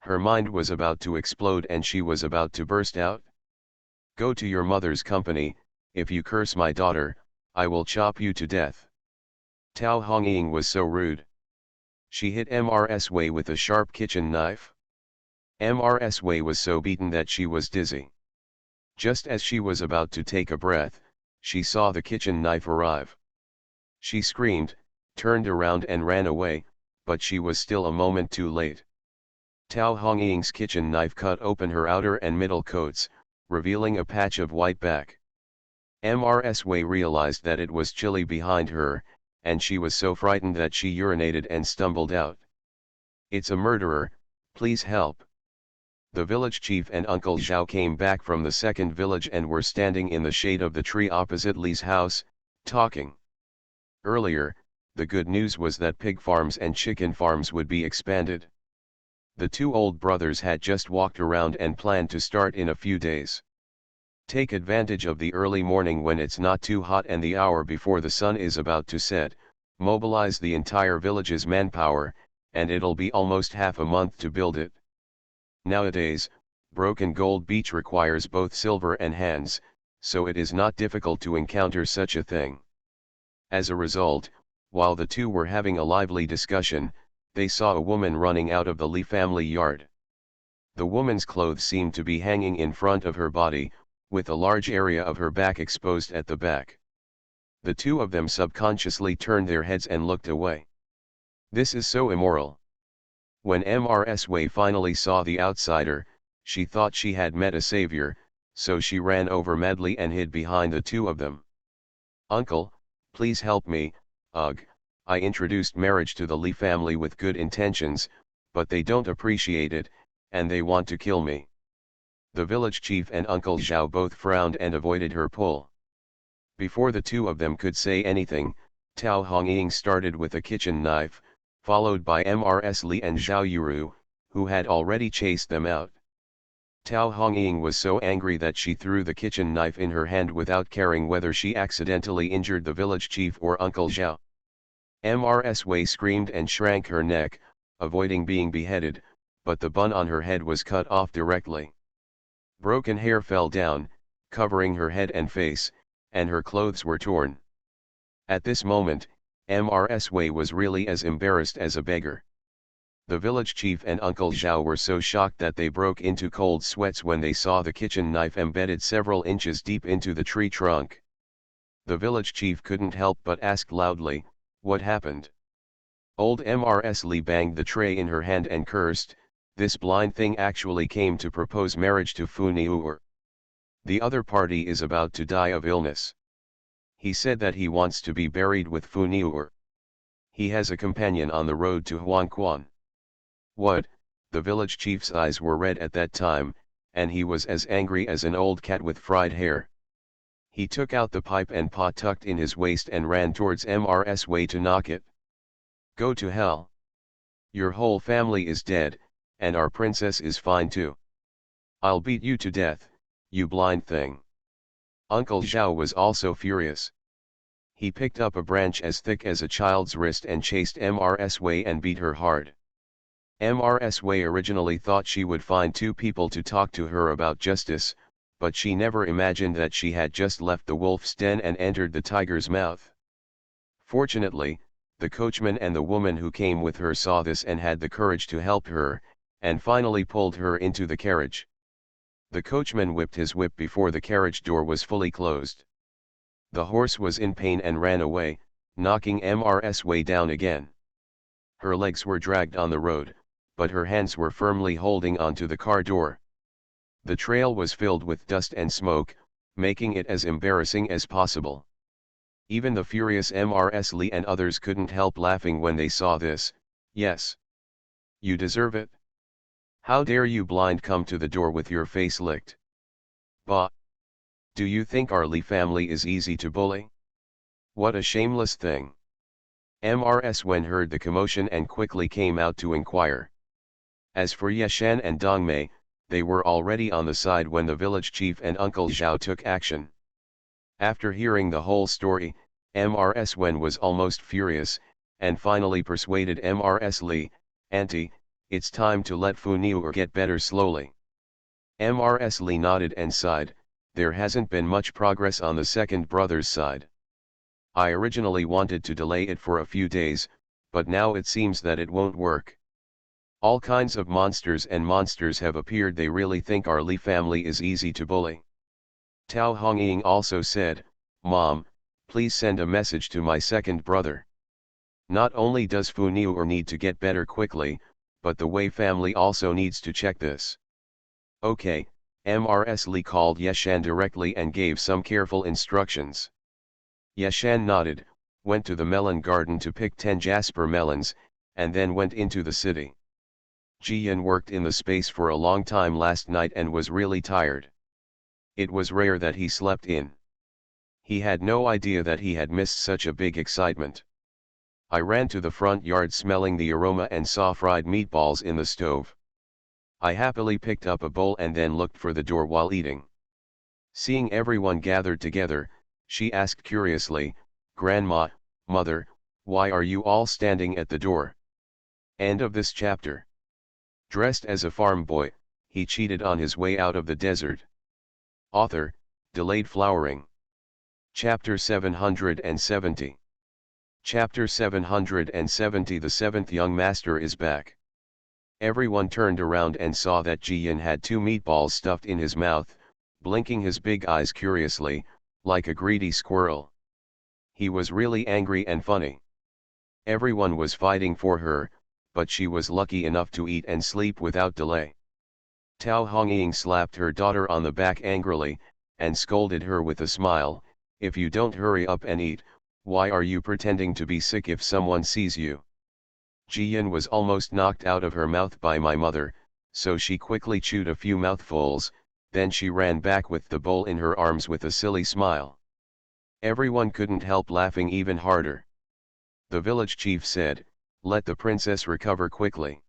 Her mind was about to explode and she was about to burst out. "Go to your mother's company, if you curse my daughter, I will chop you to death." Tao Hongying was so rude. She hit Mrs. Wei with a sharp kitchen knife. Mrs. Wei was so beaten that she was dizzy. Just as she was about to take a breath, she saw the kitchen knife arrive. She screamed, turned around and ran away, but she was still a moment too late. Tao Hongying's kitchen knife cut open her outer and middle coats, revealing a patch of white back. Mrs. Wei realized that it was chilly behind her, and she was so frightened that she urinated and stumbled out. "It's a murderer, please help." The village chief and Uncle Zhao came back from the second village and were standing in the shade of the tree opposite Li's house, talking. Earlier, the good news was that pig farms and chicken farms would be expanded. The two old brothers had just walked around and planned to start in a few days. Take advantage of the early morning when it's not too hot and the hour before the sun is about to set, mobilize the entire village's manpower, and it'll be almost half a month to build it. Nowadays, Broken Gold Beach requires both silver and hands, so it is not difficult to encounter such a thing. As a result, while the two were having a lively discussion, they saw a woman running out of the Li family yard. The woman's clothes seemed to be hanging in front of her body, with a large area of her back exposed at the back. The two of them subconsciously turned their heads and looked away. This is so immoral. When Mrs. Wei finally saw the outsider, she thought she had met a savior, so she ran over madly and hid behind the two of them. "Uncle, please help me. Ugh, I introduced marriage to the Li family with good intentions, but they don't appreciate it, and they want to kill me." The village chief and Uncle Zhao both frowned and avoided her pull. Before the two of them could say anything, Tao Hongying started with a kitchen knife, followed by Mrs. Li and Zhao Yuru, who had already chased them out. Tao Hongying was so angry that she threw the kitchen knife in her hand without caring whether she accidentally injured the village chief or Uncle Zhao. Mrs. Wei screamed and shrank her neck, avoiding being beheaded, but the bun on her head was cut off directly. Broken hair fell down, covering her head and face, and her clothes were torn. At this moment, Mrs. Wei was really as embarrassed as a beggar. The village chief and Uncle Zhao were so shocked that they broke into cold sweats when they saw the kitchen knife embedded several inches deep into the tree trunk. The village chief couldn't help but ask loudly, "What happened?" Old Mrs. Li banged the tray in her hand and cursed, "This blind thing actually came to propose marriage to Fu Niuer. The other party is about to die of illness. He said that he wants to be buried with Fu Niuer. He has a companion on the road to Huangquan. What? The village chief's eyes were red at that time, and he was as angry as an old cat with fried hair. He took out the pipe and pot tucked in his waist and ran towards MRS Way to knock it. Go to hell. Your whole family is dead, and our princess is fine too. I'll beat you to death, you blind thing. Uncle Zhao was also furious. He picked up a branch as thick as a child's wrist and chased MRS Wei and beat her hard. MRS Wei originally thought she would find two people to talk to her about justice, but she never imagined that she had just left the wolf's den and entered the tiger's mouth. Fortunately, the coachman and the woman who came with her saw this and had the courage to help her, and finally pulled her into the carriage. The coachman whipped his whip before the carriage door was fully closed. The horse was in pain and ran away, knocking MRS Wei down again. Her legs were dragged on the road, but her hands were firmly holding onto the car door. The trail was filled with dust and smoke, making it as embarrassing as possible. Even the furious MRS Lee and others couldn't help laughing when they saw this. Yes. You deserve it. How dare you blind come to the door with your face licked? Bah! Do you think our Lee family is easy to bully? What a shameless thing. MRS Wen heard the commotion and quickly came out to inquire. As for Yeshan and Dongmei, they were already on the side when the village chief and Uncle Zhao took action. After hearing the whole story, MRS Wen was almost furious, and finally persuaded MRS Lee, Auntie, it's time to let Fu Niuer get better slowly. MRS Lee nodded and sighed, there hasn't been much progress on the second brother's side. I originally wanted to delay it for a few days, but now it seems that it won't work. All kinds of monsters have appeared. They really think our Li family is easy to bully. Tao Hongying also said, Mom, please send a message to my second brother. Not only does Fu Niuer need to get better quickly, but the Wei family also needs to check this. Okay, MRS Li called Yeshan directly and gave some careful instructions. Yeshan nodded, went to the melon garden to pick 10 jasper melons, and then went into the city. Jiyan worked in the space for a long time last night and was really tired. It was rare that he slept in. He had no idea that he had missed such a big excitement. I ran to the front yard smelling the aroma and saw fried meatballs in the stove. I happily picked up a bowl and then looked for the door while eating. Seeing everyone gathered together, she asked curiously, Grandma, Mother, why are you all standing at the door? End of this chapter. Dressed as a farm boy, he cheated on his way out of the desert. Author, Delayed Flowering. Chapter 770. Chapter 770. The seventh young master is back. Everyone turned around and saw that Jiyan had 2 meatballs stuffed in his mouth, blinking his big eyes curiously, like a greedy squirrel. He was really angry and funny. Everyone was fighting for her, but she was lucky enough to eat and sleep without delay. Tao Hongying slapped her daughter on the back angrily, and scolded her with a smile, if you don't hurry up and eat, why are you pretending to be sick if someone sees you? Jiyan was almost knocked out of her mouth by my mother, so she quickly chewed a few mouthfuls, then she ran back with the bowl in her arms with a silly smile. Everyone couldn't help laughing even harder. The village chief said, let the princess recover quickly.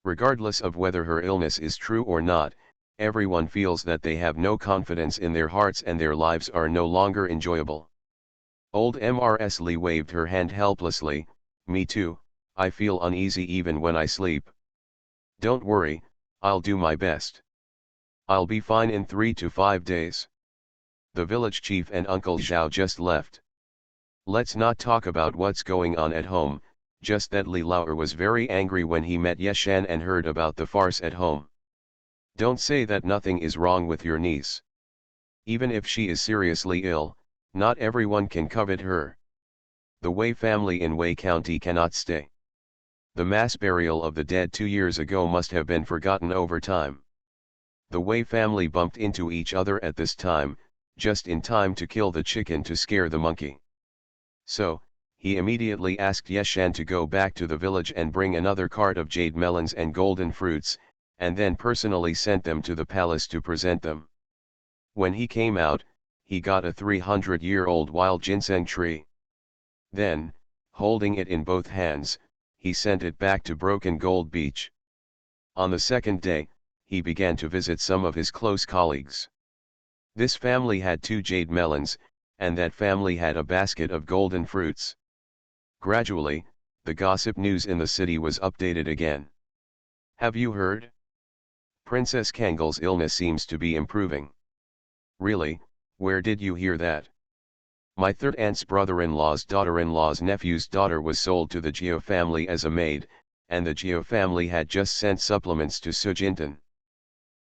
Regardless of whether her illness is true or not, everyone feels that they have no confidence in their hearts and their lives are no longer enjoyable. Old MRS Lee waved her hand helplessly, me too, I feel uneasy even when I sleep. Don't worry, I'll do my best. I'll be fine in 3 to 5 days. The village chief and Uncle Zhao just left. Let's not talk about what's going on at home, just that Li Laoer was very angry when he met Yeshan and heard about the farce at home. Don't say that nothing is wrong with your niece. Even if she is seriously ill, not everyone can covet her. The Wei family in Wei County cannot stay. The mass burial of the dead 2 years ago must have been forgotten over time. The Wei family bumped into each other at this time, just in time to kill the chicken to scare the monkey. So, he immediately asked Yeshan to go back to the village and bring another cart of jade melons and golden fruits, and then personally sent them to the palace to present them. When he came out, he got a 300-year-old wild ginseng tree. Then, holding it in both hands, he sent it back to Broken Gold Beach. On the second day, he began to visit some of his close colleagues. This family had 2 jade melons, and that family had a basket of golden fruits. Gradually, the gossip news in the city was updated again. Have you heard? Princess Kangal's illness seems to be improving. Really, where did you hear that? My third aunt's brother-in-law's daughter-in-law's nephew's daughter was sold to the Geo family as a maid, and the Geo family had just sent supplements to Sujintan.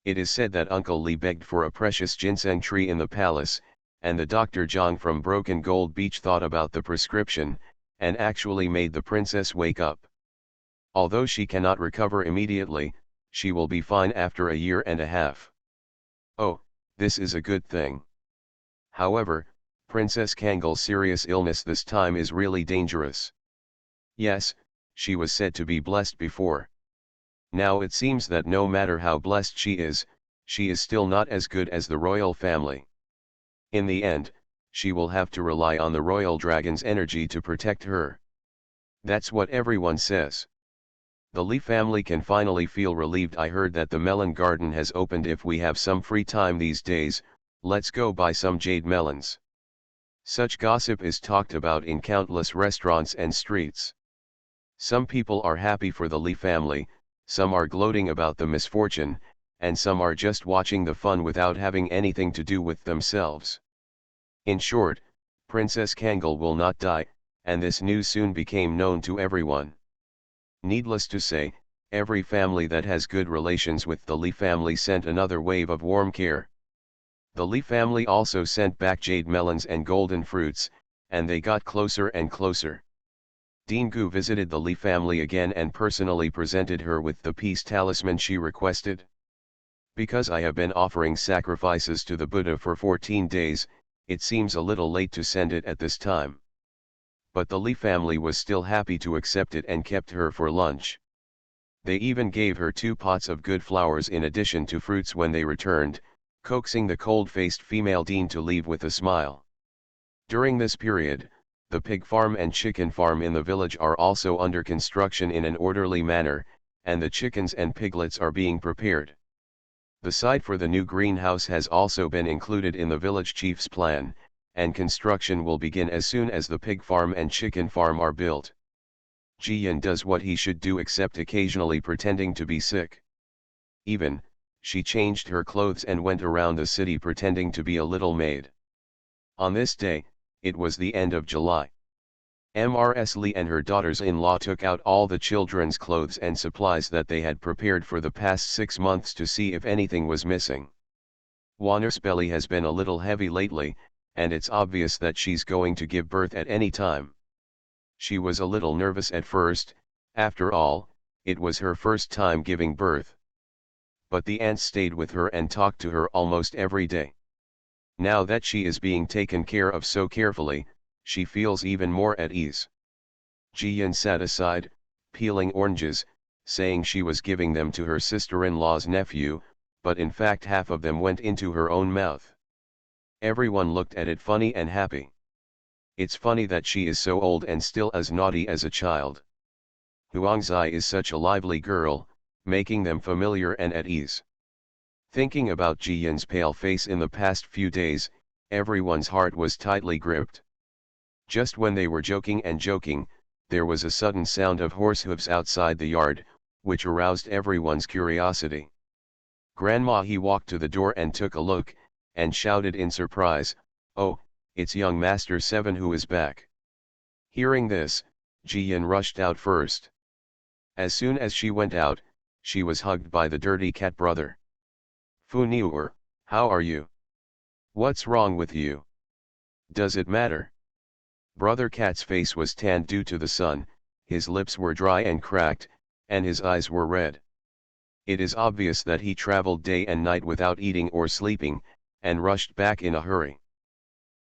It is said that Uncle Lee begged for a precious ginseng tree in the palace, and the Dr. Zhang from Broken Gold Beach thought about the prescription, and actually made the princess wake up. Although she cannot recover immediately, she will be fine after a year and a half. Oh, this is a good thing. However, Princess Kangal's serious illness this time is really dangerous. Yes, she was said to be blessed before. Now it seems that no matter how blessed she is still not as good as the royal family. In the end, she will have to rely on the royal dragon's energy to protect her. That's what everyone says. The Lee family can finally feel relieved. I heard that the melon garden has opened. If we have some free time these days, let's go buy some jade melons. Such gossip is talked about in countless restaurants and streets. Some people are happy for the Lee family, some are gloating about the misfortune, and some are just watching the fun without having anything to do with themselves. In short, Princess Kangal will not die, and this news soon became known to everyone. Needless to say, every family that has good relations with the Lee family sent another wave of warm care. The Lee family also sent back jade melons and golden fruits, and they got closer and closer. Dingu visited the Lee family again and personally presented her with the peace talisman she requested. Because I have been offering sacrifices to the Buddha for 14 days, it seems a little late to send it at this time. But the Lee family was still happy to accept it and kept her for lunch. They even gave her 2 pots of good flowers in addition to fruits when they returned, coaxing the cold-faced female dean to leave with a smile. During this period, the pig farm and chicken farm in the village are also under construction in an orderly manner, and the chickens and piglets are being prepared. The site for the new greenhouse has also been included in the village chief's plan, and construction will begin as soon as the pig farm and chicken farm are built. Jiyan does what he should do except occasionally pretending to be sick. Even, she changed her clothes and went around the city pretending to be a little maid. On this day, it was the end of July. Mrs. Lee and her daughters-in-law took out all the children's clothes and supplies that they had prepared for the past 6 months to see if anything was missing. Wanner's belly has been a little heavy lately, and it's obvious that she's going to give birth at any time. She was a little nervous at first, after all, it was her first time giving birth. But the aunts stayed with her and talked to her almost every day. Now that she is being taken care of so carefully, she feels even more at ease. Jiyan sat aside, peeling oranges, saying she was giving them to her sister-in-law's nephew, but in fact half of them went into her own mouth. Everyone looked at it funny and happy. It's funny that she is so old and still as naughty as a child. Huangzai is such a lively girl, making them familiar and at ease. Thinking about Jiyan's pale face in the past few days, everyone's heart was tightly gripped. Just when they were joking and joking, there was a sudden sound of horse hooves outside the yard, which aroused everyone's curiosity. Grandma he walked to the door and took a look, and shouted in surprise, "Oh, it's young Master 7 who is back." Hearing this, Jiyan rushed out first. As soon as she went out, she was hugged by the dirty cat brother. "Fu Niuer, how are you? What's wrong with you? Does it matter?" Brother Cat's face was tanned due to the sun, his lips were dry and cracked, and his eyes were red. It is obvious that he traveled day and night without eating or sleeping, and rushed back in a hurry.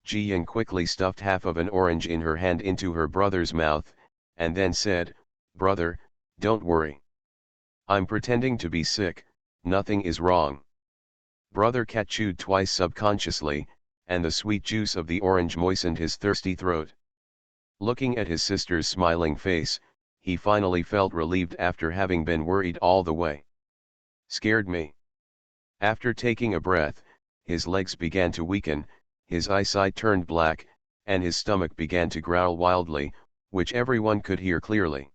Ji-Yan quickly stuffed half of an orange in her hand into her brother's mouth, and then said, "Brother, don't worry. I'm pretending to be sick, nothing is wrong." Brother Cat chewed twice subconsciously, and the sweet juice of the orange moistened his thirsty throat. Looking at his sister's smiling face, he finally felt relieved after having been worried all the way. "Scared me." After taking a breath, his legs began to weaken, his eyesight turned black, and his stomach began to growl wildly, which everyone could hear clearly.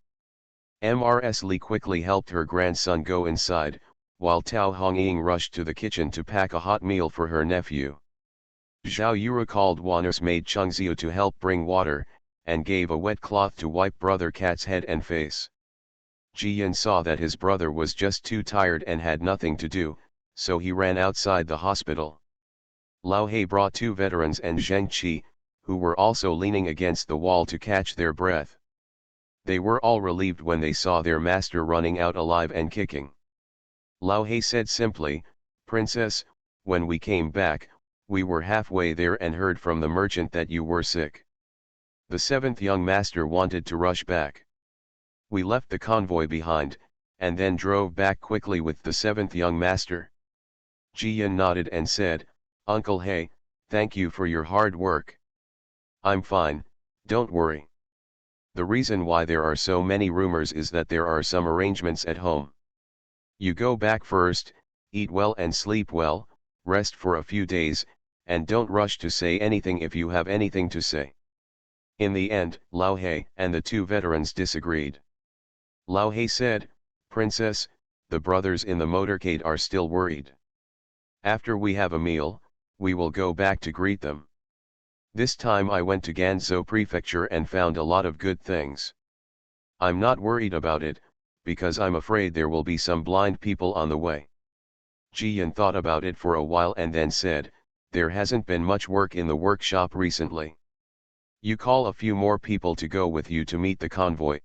Mrs. Li quickly helped her grandson go inside, while Tao Hongying rushed to the kitchen to pack a hot meal for her nephew. Zhao Yura called Wanner's maid Chengxiu to help bring water, and gave a wet cloth to wipe Brother Cat's head and face. Ji-Yan saw that his brother was just too tired and had nothing to do, so he ran outside the hospital. Lao He brought two veterans and Zheng Qi, who were also leaning against the wall to catch their breath. They were all relieved when they saw their master running out alive and kicking. Lao He said simply, "Princess, when we came back, we were halfway there and heard from the merchant that you were sick." The seventh young master wanted to rush back. "We left the convoy behind, and then drove back quickly with the seventh young master." Ji-Yan nodded and said, "Uncle He, thank you for your hard work. I'm fine, don't worry. The reason why there are so many rumors is that there are some arrangements at home. You go back first, eat well and sleep well, rest for a few days, and don't rush to say anything if you have anything to say." In the end, Lao He and the two veterans disagreed. Lao He said, "Princess, the brothers in the motorcade are still worried. After we have a meal, we will go back to greet them. This time I went to Ganzhou Prefecture and found a lot of good things. I'm not worried about it, because I'm afraid there will be some blind people on the way." Ji-Yan thought about it for a while and then said, "There hasn't been much work in the workshop recently. You call a few more people to go with you to meet the convoy.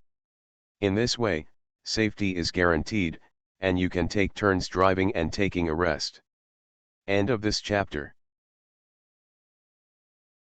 In this way, safety is guaranteed, and you can take turns driving and taking a rest." End of this chapter.